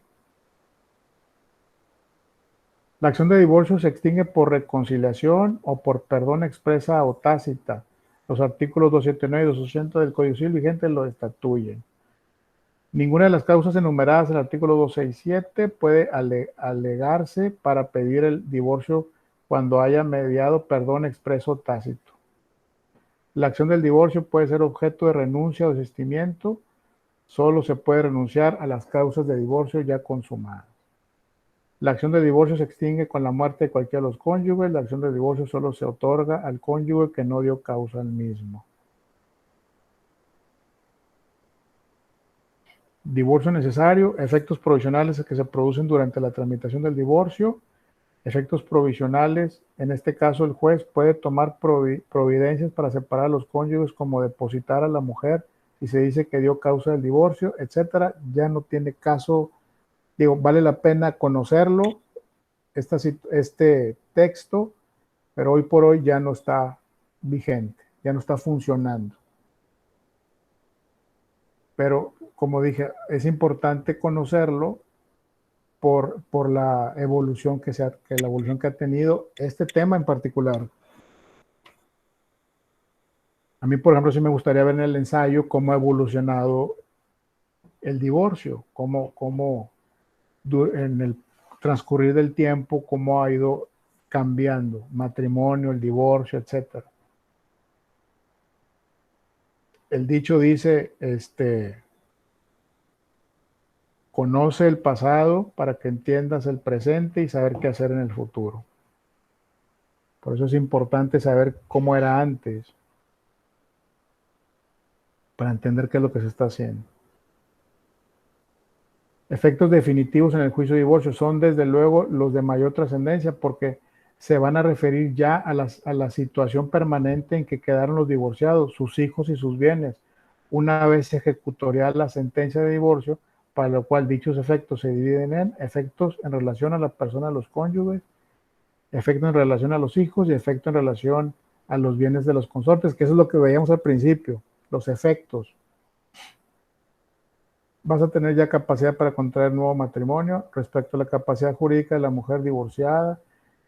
La acción de divorcio se extingue por reconciliación o por perdón expresa o tácita. Los artículos 279 y 280 del Código Civil vigente lo estatuyen. Ninguna de las causas enumeradas en el artículo 267 puede alegarse para pedir el divorcio cuando haya mediado perdón expreso o tácito. La acción del divorcio puede ser objeto de renuncia o desistimiento. Solo se puede renunciar a las causas de divorcio ya consumadas. La acción de divorcio se extingue con la muerte de cualquiera de los cónyuges. La acción de divorcio solo se otorga al cónyuge que no dio causa al mismo. Divorcio necesario, efectos provisionales que se producen durante la tramitación del divorcio. Efectos provisionales, en este caso el juez puede tomar providencias para separar a los cónyuges, como depositar a la mujer si se dice que dio causa del divorcio, etcétera. Ya no tiene caso, digo, vale la pena conocerlo, este texto, pero hoy por hoy ya no está vigente, ya no está funcionando. Pero, como dije, es importante conocerlo por la evolución que ha tenido este tema en particular. A mí, por ejemplo, sí me gustaría ver en el ensayo cómo ha evolucionado el divorcio, cómo en el transcurrir del tiempo, cómo ha ido cambiando matrimonio, el divorcio, etcétera. El dicho dice, conoce el pasado para que entiendas el presente y saber qué hacer en el futuro. Por eso es importante saber cómo era antes, para entender qué es lo que se está haciendo. Efectos definitivos en el juicio de divorcio son desde luego los de mayor trascendencia, porque se van a referir ya a la situación permanente en que quedaron los divorciados, sus hijos y sus bienes, una vez ejecutorial la sentencia de divorcio, para lo cual dichos efectos se dividen en efectos en relación a la persona de los cónyuges, efectos en relación a los hijos y efectos en relación a los bienes de los consortes, que eso es lo que veíamos al principio, los efectos. Vas a tener ya capacidad para contraer nuevo matrimonio respecto a la capacidad jurídica de la mujer divorciada,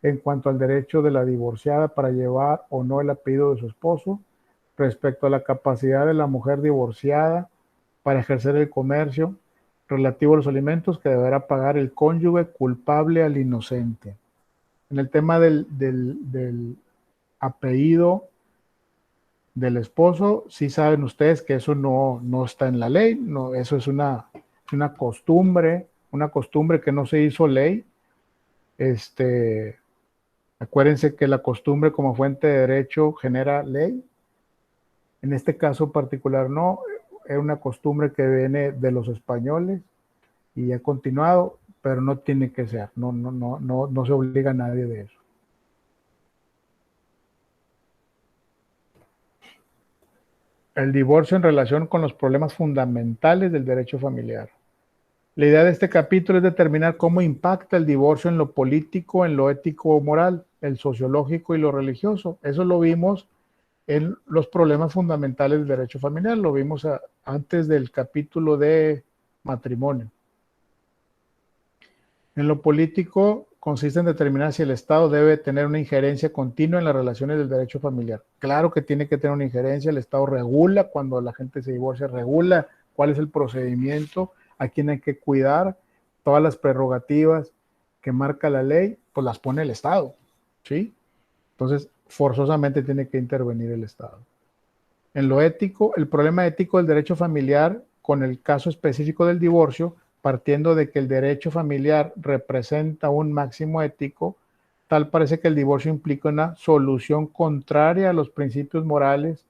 en cuanto al derecho de la divorciada para llevar o no el apellido de su esposo, respecto a la capacidad de la mujer divorciada para ejercer el comercio relativo a los alimentos que deberá pagar el cónyuge culpable al inocente. En el tema del apellido del esposo, sí saben ustedes que eso no está en la ley, no, eso es una costumbre que no se hizo ley. Acuérdense que la costumbre como fuente de derecho genera ley. En este caso particular no, es una costumbre que viene de los españoles y ha continuado, pero no tiene que ser, no se obliga a nadie de eso. El divorcio en relación con los problemas fundamentales del derecho familiar. La idea de este capítulo es determinar cómo impacta el divorcio en lo político, en lo ético o moral, el sociológico y lo religioso. Eso lo vimos en los problemas fundamentales del derecho familiar, lo vimos antes del capítulo de matrimonio. En lo político consiste en determinar si el Estado debe tener una injerencia continua en las relaciones del derecho familiar. Claro que tiene que tener una injerencia, el Estado regula cuando la gente se divorcia, regula cuál es el procedimiento, a quién hay que cuidar, todas las prerrogativas que marca la ley, pues las pone el Estado, ¿sí? Entonces, forzosamente tiene que intervenir el Estado. En lo ético, el problema ético del derecho familiar, con el caso específico del divorcio, partiendo de que el derecho familiar representa un máximo ético, tal parece que el divorcio implica una solución contraria a los principios morales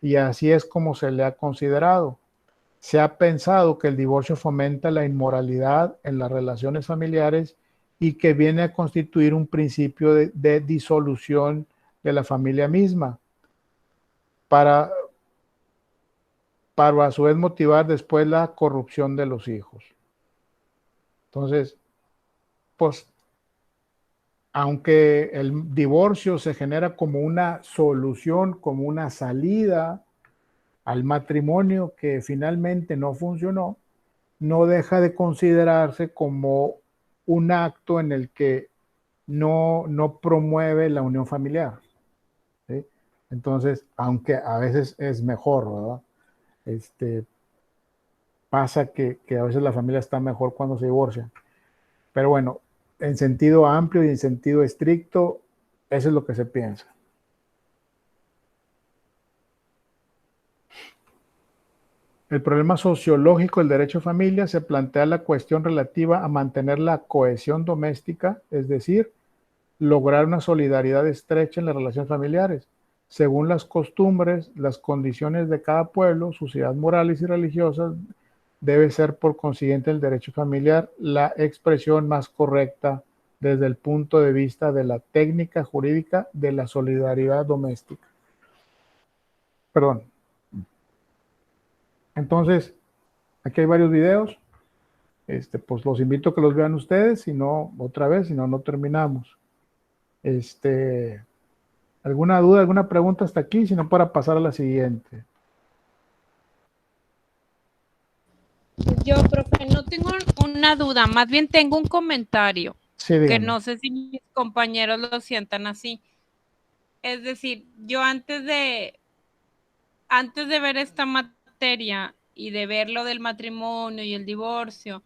y así es como se le ha considerado. Se ha pensado que el divorcio fomenta la inmoralidad en las relaciones familiares y que viene a constituir un principio de disolución de la familia misma, para a su vez motivar después la corrupción de los hijos. Entonces, pues, aunque el divorcio se genera como una solución, como una salida al matrimonio que finalmente no funcionó, no deja de considerarse como un acto en el que no promueve la unión familiar, ¿sí? Entonces, aunque a veces es mejor, ¿verdad? Pasa que a veces la familia está mejor cuando se divorcia. Pero bueno, en sentido amplio y en sentido estricto, eso es lo que se piensa. El problema sociológico del derecho de familia se plantea la cuestión relativa a mantener la cohesión doméstica, es decir, lograr una solidaridad estrecha en las relaciones familiares, según las costumbres, las condiciones de cada pueblo, sus ideas morales y religiosas. Debe ser, por consiguiente, el derecho familiar la expresión más correcta desde el punto de vista de la técnica jurídica de la solidaridad doméstica. Perdón. Entonces, aquí hay varios videos. Pues los invito a que los vean ustedes, si no, otra vez, si no, no terminamos. ¿Alguna duda, alguna pregunta hasta aquí? Si no, para pasar a la siguiente. Yo, profe, no tengo una duda, más bien tengo un comentario. Sí, que dígame. no sé si mis compañeros lo sientan así. Es decir, yo antes de ver esta materia y de ver lo del matrimonio y el divorcio,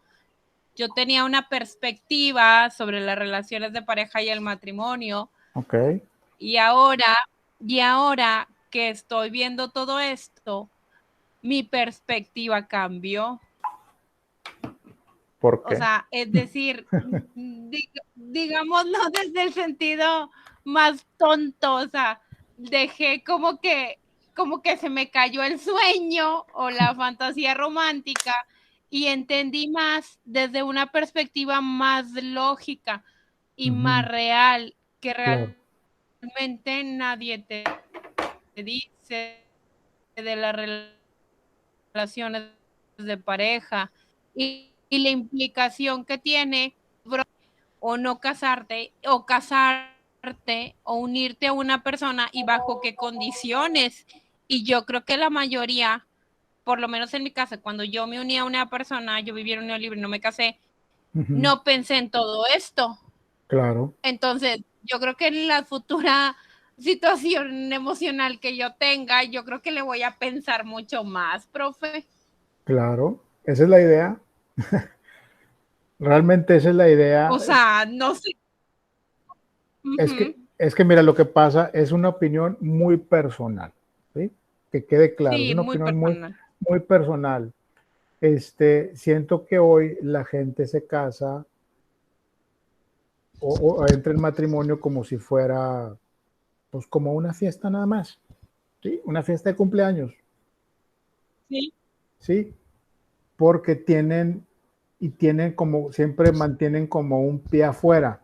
yo tenía una perspectiva sobre las relaciones de pareja y el matrimonio. Ok. Y ahora que estoy viendo todo esto, mi perspectiva cambió. ¿Por qué? O sea, es decir, digámoslo desde el sentido más tonto, o sea, dejé como que se me cayó el sueño o la fantasía romántica y entendí más desde una perspectiva más lógica y más real, que realmente nadie te dice de las relaciones de pareja y la implicación que tiene o no casarte o casarte o unirte a una persona y bajo qué condiciones. Y yo creo que la mayoría, por lo menos en mi caso, cuando yo me uní a una persona, yo vivía en unión libre, no me casé, no pensé en todo esto. Claro. Entonces, yo creo que en la futura situación emocional que yo tenga, yo creo que le voy a pensar mucho más, profe. Claro, esa es la idea. Realmente esa es la idea. O sea, no sé. Es que mira, lo que pasa es una opinión muy personal, ¿sí? Que quede claro, Sí, es una muy opinión personal. muy personal. Siento que hoy la gente se casa o entra en matrimonio como si fuera, pues como una fiesta nada más, ¿sí? Una fiesta de cumpleaños. Sí. ¿Sí? Porque tienen como, siempre mantienen como un pie afuera.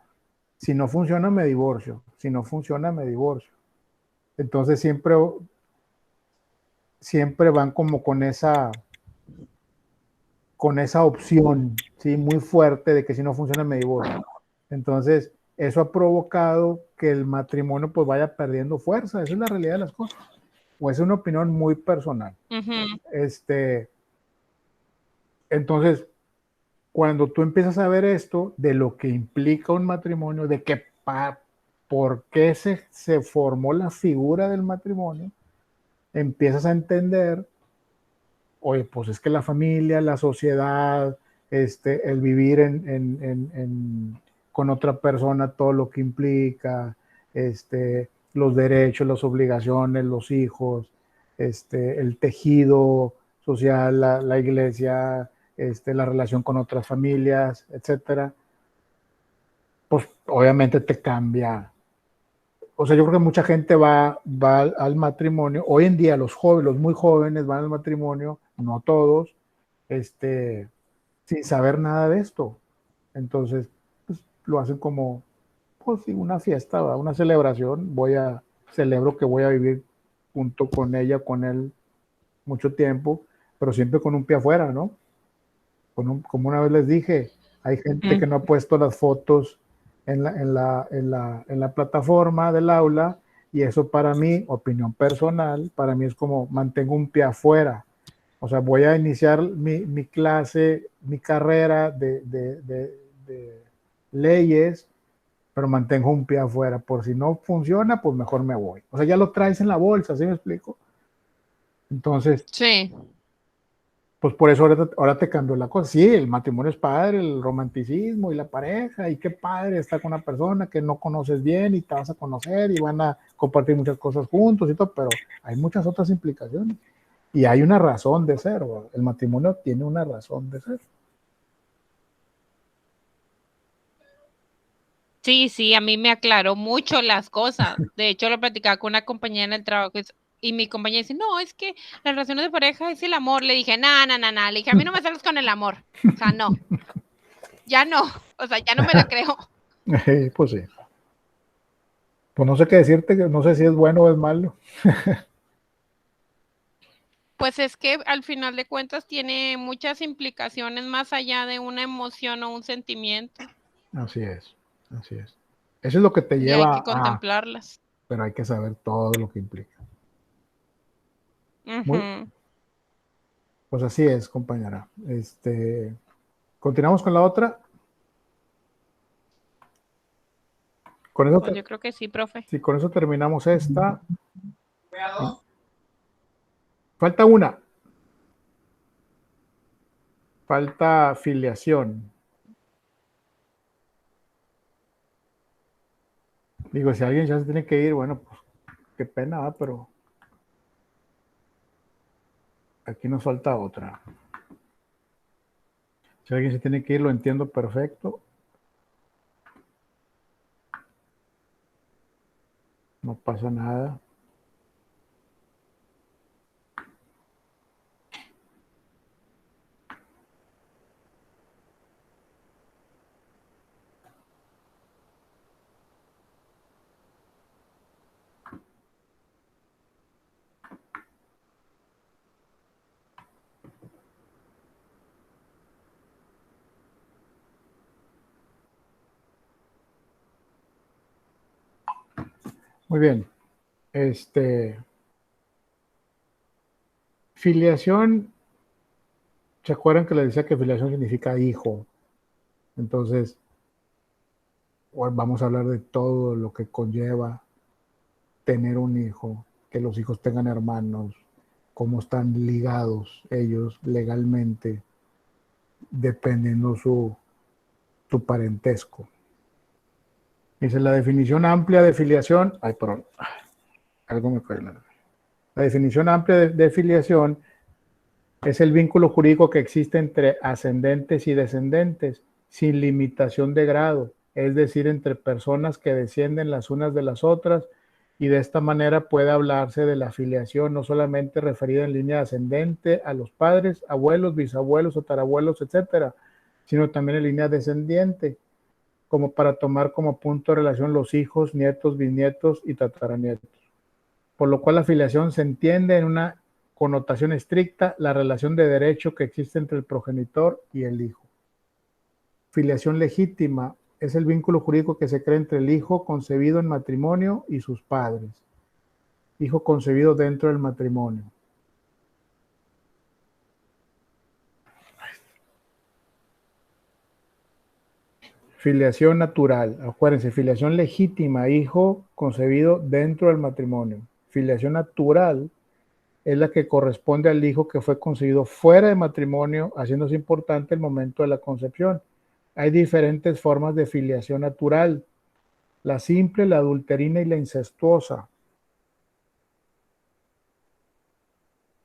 Si no funciona, me divorcio. Si no funciona, me divorcio. Entonces siempre van como con esa opción, ¿sí? Muy fuerte de que si no funciona, me divorcio. Entonces, eso ha provocado que el matrimonio pues vaya perdiendo fuerza. Esa es la realidad de las cosas. O es una opinión muy personal. Entonces, cuando tú empiezas a ver esto de lo que implica un matrimonio, de que por qué se formó la figura del matrimonio, empiezas a entender, oye, pues es que la familia, la sociedad, el vivir con otra persona, todo lo que implica, los derechos, las obligaciones, los hijos, el tejido social, la iglesia, la relación con otras familias, etcétera, pues obviamente te cambia. O sea, yo creo que mucha gente va al matrimonio. Hoy en día los jóvenes, los muy jóvenes van al matrimonio, no todos, sin saber nada de esto. Entonces, pues, lo hacen como, pues sí, una fiesta, ¿verdad? Una celebración. Celebro que voy a vivir junto con ella, con él, mucho tiempo, pero siempre con un pie afuera, ¿no? Como una vez les dije, hay gente que no ha puesto las fotos en la plataforma del aula Y eso para mí, opinión personal, para mí es como mantengo un pie afuera. O sea, voy a iniciar mi clase, mi carrera de leyes, pero mantengo un pie afuera. Por si no funciona, pues mejor me voy. O sea, ya lo traes en la bolsa, ¿sí me explico? Entonces, Sí. pues por eso ahora te cambió la cosa. Sí, el matrimonio es padre, el romanticismo y la pareja, y qué padre estar con una persona que no conoces bien y te vas a conocer y van a compartir muchas cosas juntos y todo, pero hay muchas otras implicaciones. Y hay una razón de ser, ¿verdad? El matrimonio tiene una razón de ser. Sí, sí, a mí me aclaró mucho las cosas. De hecho, lo platicaba con una compañera en el trabajo y mi compañera dice, no, es que las relaciones de pareja es el amor. Le dije, no, no, no, no. Le dije, a mí no me sales con el amor. O sea, no, ya no. O sea, ya no me la creo. Pues sí. Pues no sé qué decirte, no sé si es bueno o es malo. Pues es que al final de cuentas tiene muchas implicaciones más allá de una emoción o un sentimiento. Así es, así es. Eso es lo que te Y hay lleva que contemplarlas. pero hay que saber todo lo que implica. Muy, Ujú. pues así es, compañera. Continuamos con la otra. Con eso, Pues yo creo que sí, profe. si con eso terminamos esta. Falta una. Falta filiación. Digo, si alguien ya se tiene que ir, bueno, pues qué pena, ¿verdad? Pero aquí nos falta otra. Si alguien se tiene que ir, lo entiendo perfecto. No pasa nada. Muy bien. Filiación, ¿se acuerdan que les decía que filiación significa hijo? Entonces, bueno, vamos a hablar de todo lo que conlleva tener un hijo, que los hijos tengan hermanos, cómo están ligados ellos legalmente, dependiendo su parentesco. Dice la definición amplia de filiación, ay, perdón, algo me fue. La definición amplia de filiación es el vínculo jurídico que existe entre ascendentes y descendentes, sin limitación de grado, es decir, entre personas que descienden las unas de las otras, y de esta manera puede hablarse de la filiación no solamente referida en línea ascendente a los padres, abuelos, bisabuelos o tatarabuelos, etcétera, sino también en línea descendiente, como para tomar como punto de relación los hijos, nietos, bisnietos y tataranietos. Por lo cual la filiación se entiende en una connotación estricta la relación de derecho que existe entre el progenitor y el hijo. Filiación legítima es el vínculo jurídico que se crea entre el hijo concebido en matrimonio y sus padres. Hijo concebido dentro del matrimonio. Filiación natural. Acuérdense, filiación legítima, hijo concebido dentro del matrimonio. Filiación natural es la que corresponde al hijo que fue concebido fuera de matrimonio, haciéndose importante el momento de la concepción. Hay diferentes formas de filiación natural: la simple, la adulterina y la incestuosa.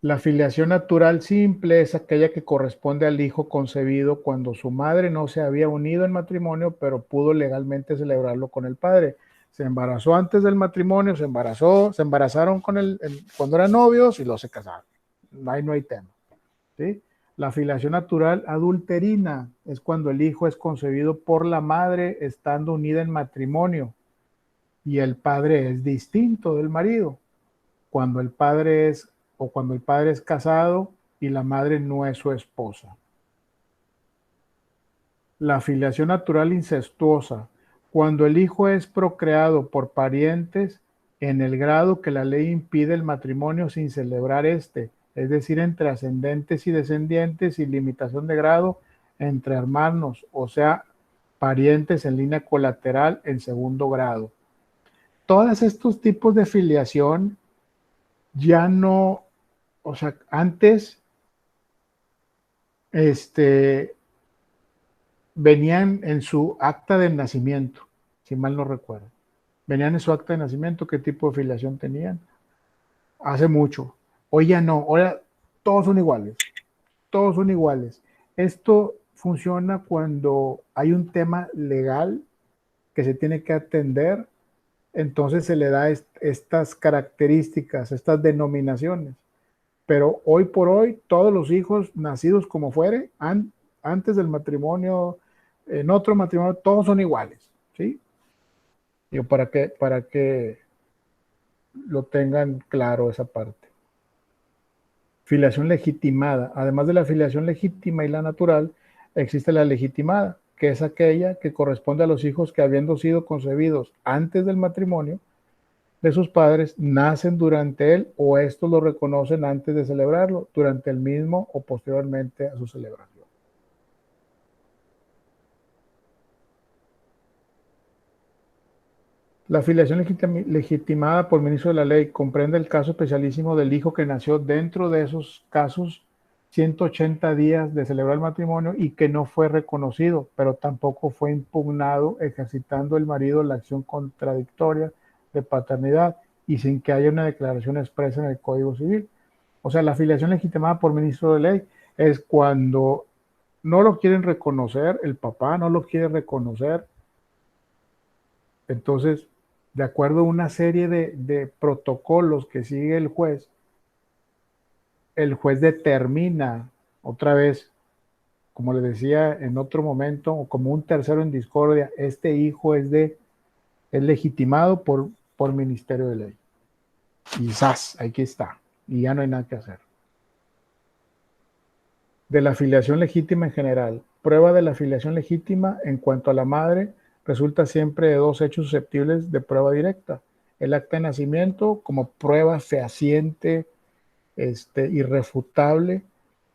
La filiación natural simple es aquella que corresponde al hijo concebido cuando su madre no se había unido en matrimonio, pero pudo legalmente celebrarlo con el padre. Se embarazó antes del matrimonio, se embarazaron cuando eran novios y luego se casaron. Ahí no hay tema, ¿sí? La filiación natural adulterina es cuando el hijo es concebido por la madre estando unida en matrimonio y el padre es distinto del marido. Cuando el padre es casado y la madre no es su esposa. La filiación natural incestuosa, cuando el hijo es procreado por parientes en el grado que la ley impide el matrimonio sin celebrar este, es decir, entre ascendentes y descendientes y limitación de grado entre hermanos, o sea, parientes en línea colateral en segundo grado. Todos estos tipos de filiación ya no, o sea, antes venían en su acta de nacimiento, si mal no recuerdo. Venían en su acta de nacimiento qué tipo de filiación tenían. Hace mucho. Hoy ya no, ahora todos son iguales. Todos son iguales. Esto funciona cuando hay un tema legal que se tiene que atender, entonces se le da estas características, estas denominaciones. Pero hoy por hoy, todos los hijos nacidos como fuere, antes del matrimonio, en otro matrimonio, todos son iguales, ¿sí? Yo para que lo tengan claro esa parte. Filiación legitimada. Además de la filiación legítima y la natural, existe la legitimada, que es aquella que corresponde a los hijos que, habiendo sido concebidos antes del matrimonio de sus padres, nacen durante él o estos lo reconocen antes de celebrarlo, durante el mismo o posteriormente a su celebración. La filiación legitimada por ministro de la ley comprende el caso especialísimo del hijo que nació dentro de esos casos 180 días de celebrar el matrimonio y que no fue reconocido, pero tampoco fue impugnado, ejercitando el marido la acción contradictoria de paternidad y sin que haya una declaración expresa en el Código Civil. O sea, la filiación legitimada por ministro de ley es cuando no lo quieren reconocer, el papá no lo quiere reconocer, entonces, de acuerdo a una serie de protocolos que sigue el juez determina, otra vez, como le decía en otro momento, o como un tercero en discordia, este hijo es legitimado por ministerio de ley. Y ¡zas! Aquí está. Y ya no hay nada que hacer. De la filiación legítima en general. Prueba de la filiación legítima en cuanto a la madre resulta siempre de dos hechos susceptibles de prueba directa. El acta de nacimiento como prueba fehaciente, irrefutable,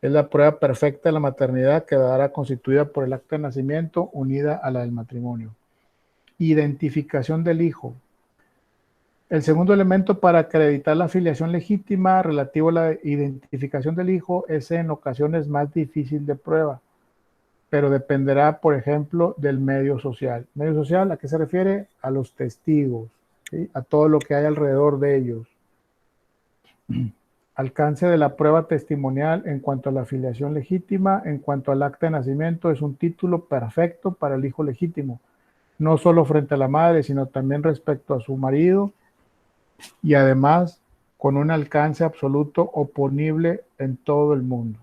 es la prueba perfecta de la maternidad, que quedará constituida por el acta de nacimiento unida a la del matrimonio. Identificación del hijo. El segundo elemento para acreditar la filiación legítima relativo a la identificación del hijo es en ocasiones más difícil de prueba, pero dependerá, por ejemplo, del medio social. ¿Medio social a qué se refiere? A los testigos, ¿sí? A todo lo que hay alrededor de ellos. Alcance de la prueba testimonial en cuanto a la filiación legítima, en cuanto al acta de nacimiento, es un título perfecto para el hijo legítimo, no solo frente a la madre, sino también respecto a su marido, y además con un alcance absoluto oponible en todo el mundo.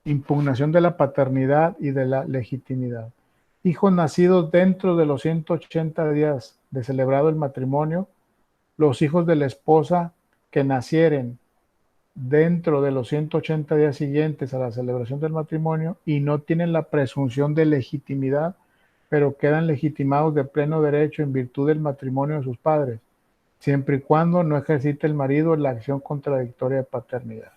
Impugnación de la paternidad y de la legitimidad. Hijos nacidos dentro de los 180 días de celebrado el matrimonio, los hijos de la esposa que nacieren dentro de los 180 días siguientes a la celebración del matrimonio y no tienen la presunción de legitimidad, pero quedan legitimados de pleno derecho en virtud del matrimonio de sus padres, siempre y cuando no ejercite el marido la acción contradictoria de paternidad.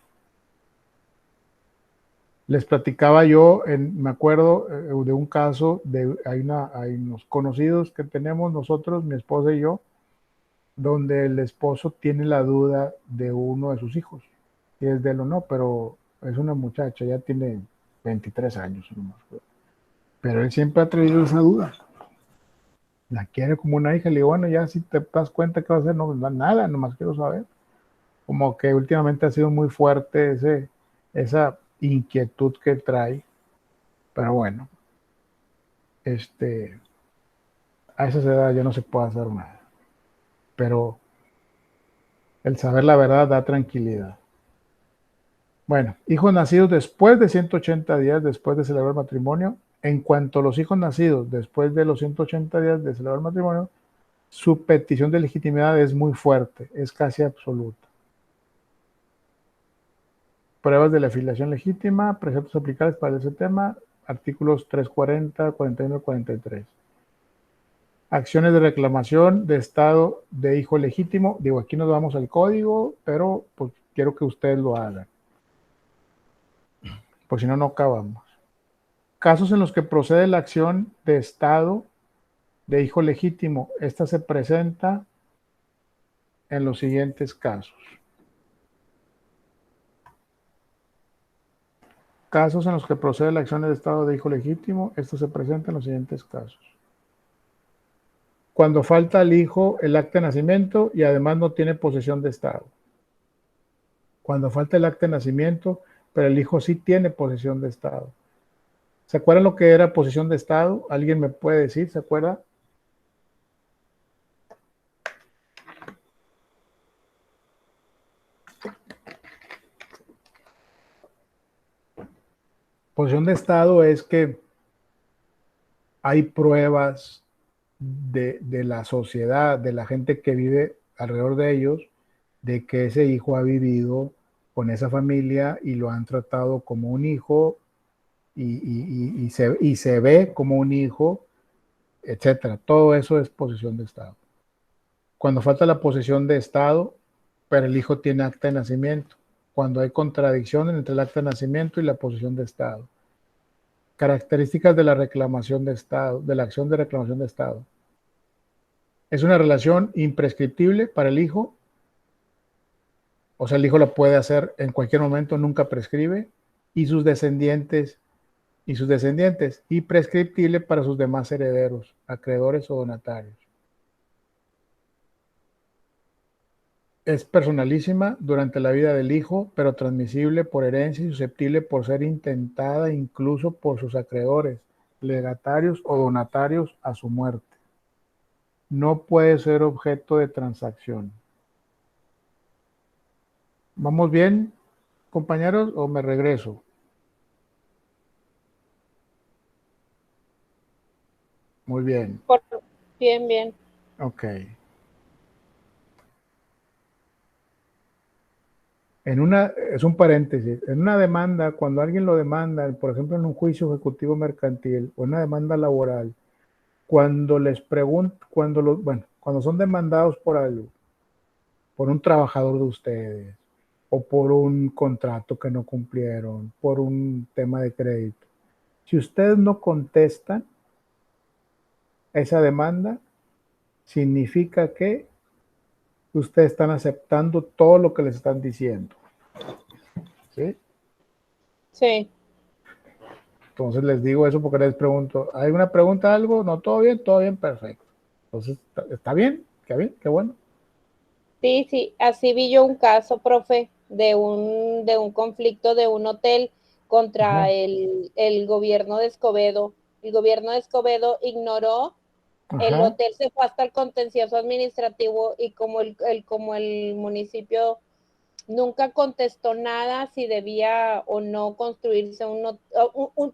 Les platicaba yo, me acuerdo de un caso, hay unos conocidos que tenemos nosotros, mi esposa y yo, donde el esposo tiene la duda de uno de sus hijos, si es de él o no, pero es una muchacha, ya tiene 23 años, no más, pero él siempre ha traído esa duda. La quiere como una hija, le digo, bueno, ya si te das cuenta que va a hacer, no, nada, nomás quiero saber. Como que últimamente ha sido muy fuerte esa inquietud que trae, pero bueno, a esa edad ya no se puede hacer nada, pero el saber la verdad da tranquilidad. Bueno, hijos nacidos después de 180 días después de celebrar el matrimonio. En cuanto a los hijos nacidos después de los 180 días de celebrar el matrimonio, su petición de legitimidad es muy fuerte, es casi absoluta. Pruebas de la filiación legítima, preceptos aplicables para ese tema, artículos 340, 41 y 43. Acciones de reclamación de estado de hijo legítimo. Digo, aquí nos vamos al código, pero pues quiero que ustedes lo hagan. Pues si no, no acabamos. Casos en los que procede la acción de estado de hijo legítimo. Esta se presenta en los siguientes casos. Casos en los que procede la acción de estado de hijo legítimo. Esto se presenta en los siguientes casos. Cuando falta al hijo el acta de nacimiento y además no tiene posesión de estado. Cuando falta el acta de nacimiento, pero el hijo sí tiene posesión de estado. ¿Se acuerdan lo que era posesión de estado? ¿Alguien me puede decir? ¿Se acuerda? Posesión de estado es que hay pruebas de la sociedad, de la gente que vive alrededor de ellos, de que ese hijo ha vivido con esa familia y lo han tratado como un hijo y se ve como un hijo, etcétera. Todo eso es posesión de estado. Cuando falta la posesión de estado, pero el hijo tiene acta de nacimiento. Cuando hay contradicción entre el acta de nacimiento y la posesión de estado. Características de la reclamación de estado, de la acción de reclamación de estado. Es una relación imprescriptible para el hijo. O sea, el hijo la puede hacer en cualquier momento, nunca prescribe. Y sus descendientes, y prescriptible para sus demás herederos, acreedores o donatarios. Es personalísima durante la vida del hijo, pero transmisible por herencia y susceptible por ser intentada incluso por sus acreedores, legatarios o donatarios a su muerte. No puede ser objeto de transacción. ¿Vamos bien, compañeros, o me regreso? Muy bien. Bien, bien. Ok. Es un paréntesis, en una demanda, cuando alguien lo demanda, por ejemplo, en un juicio ejecutivo mercantil o en una demanda laboral, cuando les preguntan, cuando son demandados por algo, por un trabajador de ustedes, o por un contrato que no cumplieron, por un tema de crédito, si ustedes no contestan esa demanda, significa que ustedes están aceptando todo lo que les están diciendo. ¿Sí? Sí. Entonces les digo eso porque les pregunto, ¿hay una pregunta, algo? No, todo bien, perfecto. Entonces, ¿está bien? Qué bueno. Sí, así vi yo un caso, profe, de un conflicto de un hotel contra el gobierno de Escobedo. El gobierno de Escobedo ignoró, el hotel se fue hasta el contencioso administrativo y como el municipio nunca contestó nada si debía o no construirse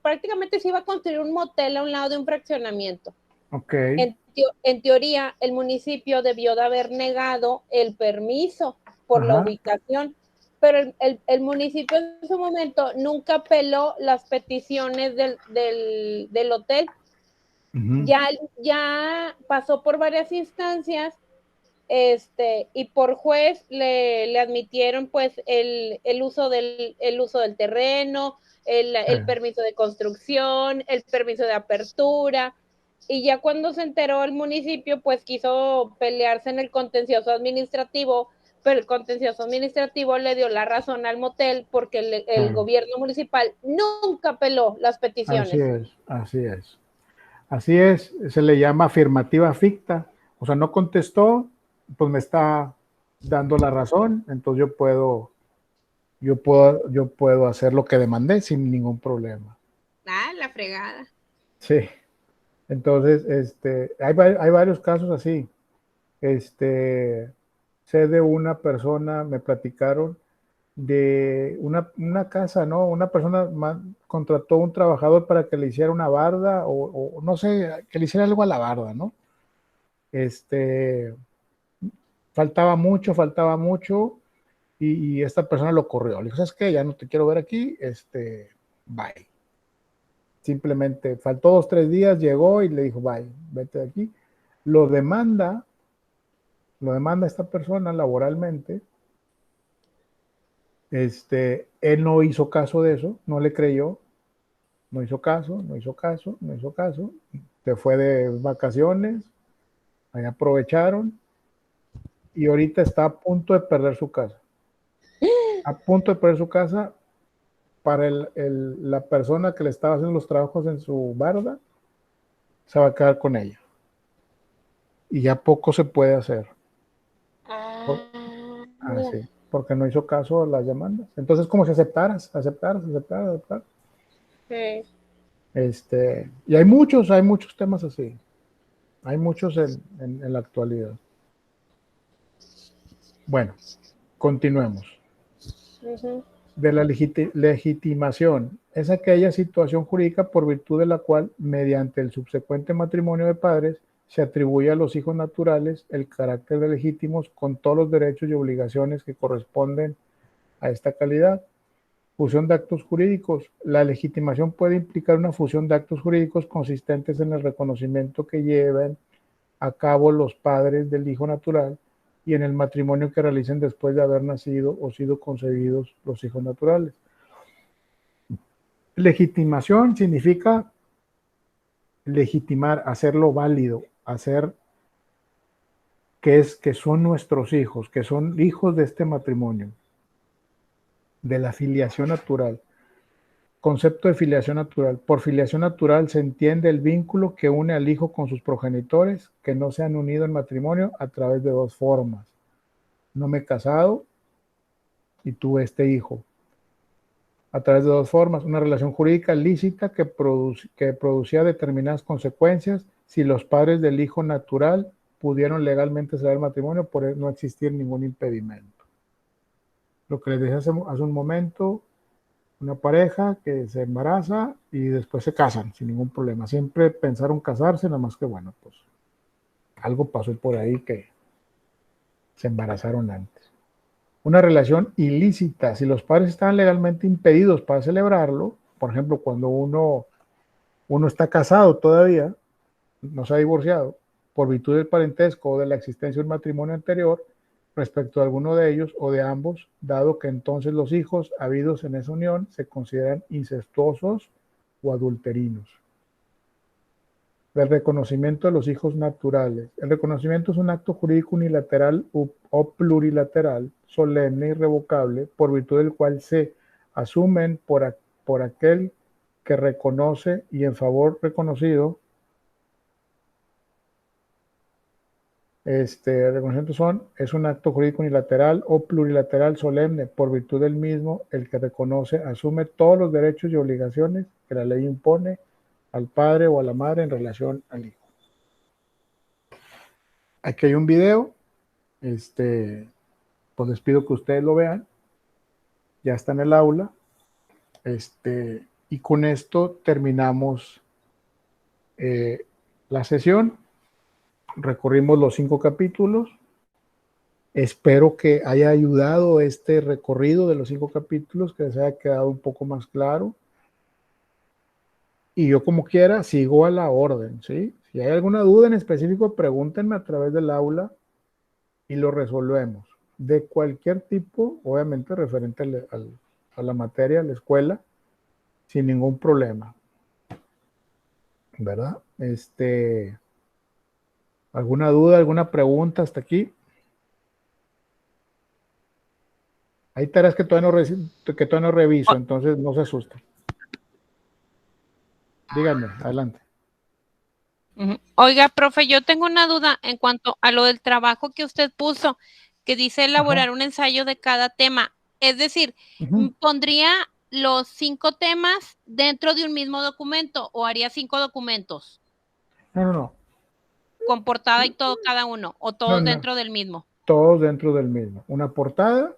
prácticamente se iba a construir un motel a un lado de un fraccionamiento. Okay. En teoría, el municipio debió de haber negado el permiso por la ubicación, pero el municipio en su momento nunca apeló las peticiones del hotel. Ya pasó por varias instancias, y por juez le admitieron pues el uso del terreno, el permiso de construcción, el permiso de apertura, y ya cuando se enteró el municipio pues quiso pelearse en el contencioso administrativo, pero el contencioso administrativo le dio la razón al motel porque el gobierno municipal nunca apeló las peticiones. Así es, se le llama afirmativa ficta, o sea, no contestó, pues me está dando la razón, entonces yo puedo hacer lo que demandé sin ningún problema. La fregada. Sí, entonces, hay varios casos así. Sé de una persona, me platicaron de una casa, ¿no? Una persona contrató un trabajador para que le hiciera una barda o no sé, que le hiciera algo a la barda, ¿no? Faltaba mucho y esta persona lo corrió. Le dijo, ¿sabes qué? Ya no te quiero ver aquí, bye. Simplemente faltó 2-3 días, llegó y le dijo, bye, vete de aquí. lo demanda esta persona laboralmente. Él no hizo caso de eso, no le creyó, no hizo caso, se fue de vacaciones, ahí aprovecharon y ahorita está a punto de perder su casa. A punto de perder su casa para la persona que le estaba haciendo los trabajos en su barda, se va a quedar con ella. Y ya poco se puede hacer. Así, porque no hizo caso a las demandas. Entonces, como si aceptaras. Sí. Y hay muchos temas así. Hay muchos en la actualidad. Bueno, continuemos. Ujú. De la legitimación es aquella situación jurídica por virtud de la cual, mediante el subsecuente matrimonio de padres, se atribuye a los hijos naturales el carácter de legítimos con todos los derechos y obligaciones que corresponden a esta calidad. Fusión de actos jurídicos. La legitimación puede implicar una fusión de actos jurídicos consistentes en el reconocimiento que lleven a cabo los padres del hijo natural y en el matrimonio que realicen después de haber nacido o sido concebidos los hijos naturales. Legitimación significa legitimar, hacerlo válido, hacer que son nuestros hijos, que son hijos de este matrimonio, de la filiación natural. Concepto de filiación natural. Por filiación natural se entiende el vínculo que une al hijo con sus progenitores que no se han unido en matrimonio a través de dos formas. No me he casado y tuve este hijo. A través de dos formas. Una relación jurídica lícita que producía determinadas consecuencias si los padres del hijo natural pudieron legalmente celebrar el matrimonio por no existir ningún impedimento. Lo que les dije hace un momento, una pareja que se embaraza y después se casan sin ningún problema. Siempre pensaron casarse, nada más que bueno, pues algo pasó por ahí que se embarazaron antes. Una relación ilícita, si los padres están legalmente impedidos para celebrarlo, por ejemplo, cuando uno está casado todavía, no se ha divorciado, por virtud del parentesco o de la existencia de un matrimonio anterior, respecto a alguno de ellos o de ambos, dado que entonces los hijos habidos en esa unión se consideran incestuosos o adulterinos. Del reconocimiento de los hijos naturales. El reconocimiento es un acto jurídico unilateral o plurilateral, solemne y irrevocable, por virtud del cual se asumen por aquel que reconoce y en favor reconocido. El reconocimiento es un acto jurídico unilateral o plurilateral solemne, por virtud del mismo, el que reconoce, asume todos los derechos y obligaciones que la ley impone al padre o a la madre en relación al hijo. Aquí hay un video, pues les pido que ustedes lo vean, ya está en el aula, y con esto terminamos la sesión. Recorrimos los 5 capítulos. Espero que haya ayudado este recorrido de los 5 capítulos, que les haya quedado un poco más claro. Y yo, como quiera, sigo a la orden, ¿sí? Si hay alguna duda en específico, pregúntenme a través del aula y lo resolvemos. De cualquier tipo, obviamente referente a la materia, a la escuela, sin ningún problema. ¿Verdad? ¿Alguna duda, alguna pregunta hasta aquí? Hay tareas que todavía no reviso, entonces no se asusten. Díganme, adelante. Oiga, profe, yo tengo una duda en cuanto a lo del trabajo que usted puso, que dice elaborar un ensayo de cada tema. Es decir, ¿pondría los 5 temas dentro de un mismo documento o haría 5 documentos? No. Con portada y todo cada uno, o todos dentro del mismo. Todos dentro del mismo. Una portada,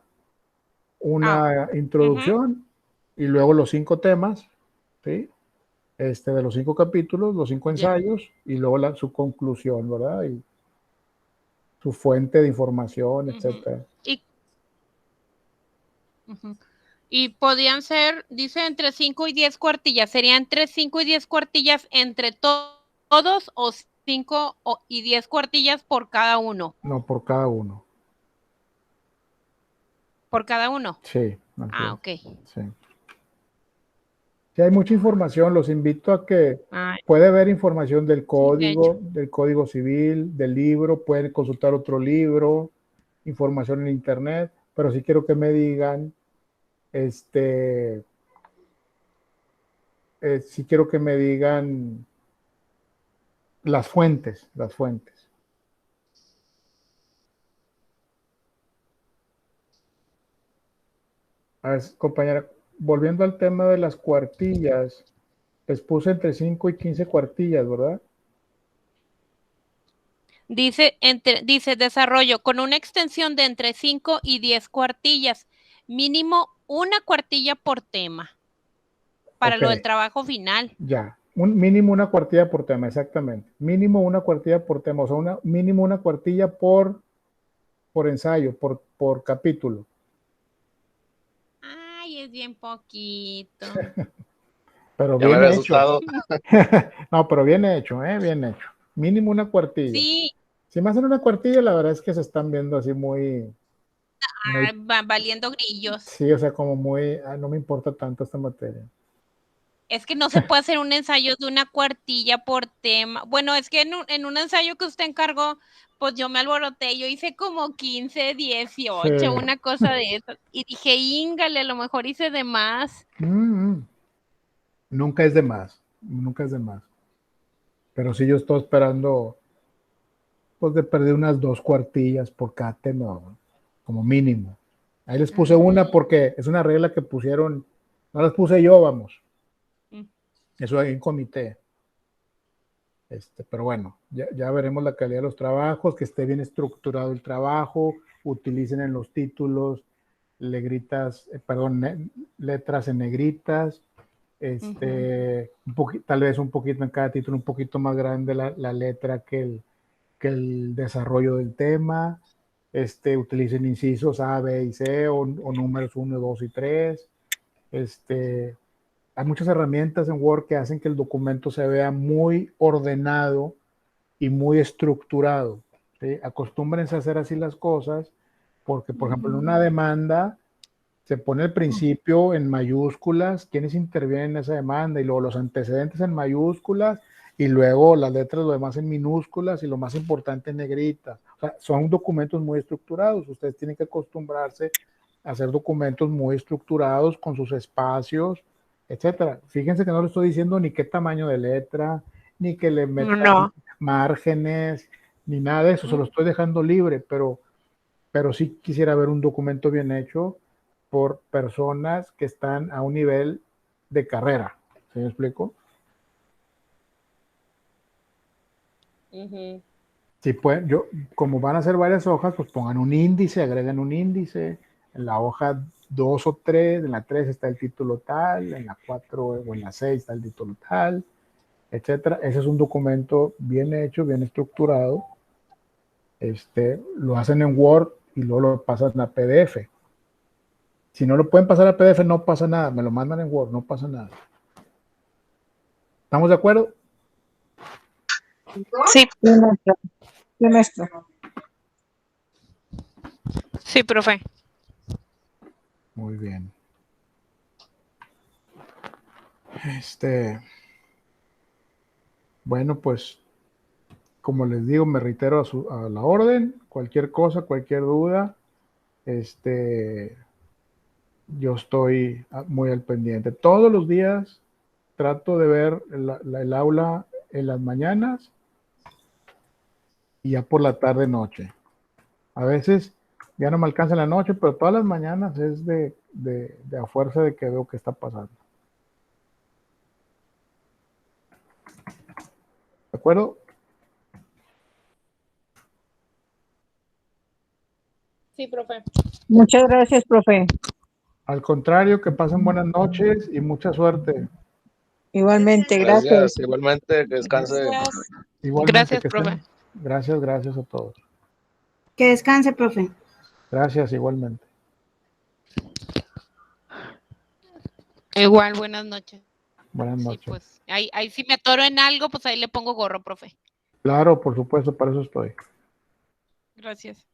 una introducción y luego los 5 temas, ¿sí? De los 5 capítulos, los 5 ensayos y luego su conclusión, ¿verdad? Y su fuente de información, etcétera. Y podían ser, dice, entre 5 y 10 cuartillas. ¿Sería entre 5 y 10 cuartillas entre todos o 5 y 10 cuartillas por cada uno. No, por cada uno. ¿Por cada uno? Sí. Ah, ok. Sí. Sí, hay mucha información. Los invito a que Ah, puede ver información del de código, del código civil, del libro, pueden consultar otro libro, información en internet, pero sí quiero que me digan, sí quiero que me digan las fuentes, las fuentes. A ver, compañera, volviendo al tema de las cuartillas, les puse entre 5 y 15 cuartillas, ¿verdad? Dice desarrollo con una extensión de entre 5 y 10 cuartillas, mínimo una cuartilla por tema, para lo del Ok, trabajo final. ya. Mínimo una cuartilla por tema, exactamente. Mínimo una cuartilla por tema, o sea, mínimo una cuartilla por ensayo, por capítulo. Ay, es bien poquito. Pero Ya me bien había hecho. asustado. No, pero bien hecho, bien hecho. Mínimo una cuartilla. Sí, Si me hacen una cuartilla, la verdad es que se están viendo así muy, valiendo grillos. sí, o sea, como muy, no me importa tanto esta materia. Es que no se puede hacer un ensayo de una cuartilla por tema. Bueno, es que en un ensayo que usted encargó, pues yo me alboroté, yo hice como 15, 18, Sí. una cosa de eso. Y dije, íngale, a lo mejor hice de más. Nunca es de más, nunca es de más. Pero sí yo estoy esperando, pues de perder unas 2 cuartillas por cada tema, ¿no? Como mínimo. Ahí les puse una porque es una regla que pusieron, no las puse yo, vamos. Eso hay un comité. Pero bueno, ya veremos la calidad de los trabajos, que esté bien estructurado el trabajo, utilicen en los títulos letras en negritas, tal vez un poquito en cada título, un poquito más grande la letra que el desarrollo del tema, utilicen incisos A, B y C o números 1, 2 y 3, hay muchas herramientas en Word que hacen que el documento se vea muy ordenado y muy estructurado. ¿Sí? Acostúmbrense a hacer así las cosas, porque, por ejemplo, en una demanda se pone el principio en mayúsculas, quiénes intervienen en esa demanda, y luego los antecedentes en mayúsculas, y luego las letras, lo demás en minúsculas, y lo más importante en negrita. O sea, son documentos muy estructurados. Ustedes tienen que acostumbrarse a hacer documentos muy estructurados con sus espacios, etcétera. Fíjense que no le estoy diciendo ni qué tamaño de letra, ni que le metan márgenes, ni nada de eso. Se lo estoy dejando libre, pero sí quisiera ver un documento bien hecho por personas que están a un nivel de carrera. ¿Sí me explico? Si pueden, como van a hacer varias hojas, pues pongan un índice, agreguen un índice. En la hoja 2 o 3, en la 3 está el título tal, en la 4 o en la 6 está el título tal, etcétera. Ese es un documento bien hecho, bien estructurado. Lo hacen en Word y luego lo pasan a PDF. Si no lo pueden pasar a PDF, no pasa nada. Me lo mandan en Word, no pasa nada. ¿Estamos de acuerdo? Sí, maestro. Sí, profe. Muy bien. Bueno, pues, como les digo, me reitero a la orden. Cualquier cosa, cualquier duda, yo estoy muy al pendiente. Todos los días trato de ver el aula en las mañanas y ya por la tarde noche. A veces ya no me alcanza en la noche, pero todas las mañanas es de a fuerza de que veo qué está pasando. ¿De acuerdo? Sí, profe. Muchas gracias, profe. Al contrario, que pasen buenas noches y mucha suerte. Igualmente, gracias. Gracias. Igualmente, que descanse. Igualmente, Gracias, que profe. estén. Gracias a todos. Que descanse, profe. Gracias, igualmente. Igual, buenas noches. Buenas Sí, noches. pues ahí si me atoro en algo, pues ahí le pongo gorro, profe. Claro, por supuesto, para eso estoy. Gracias.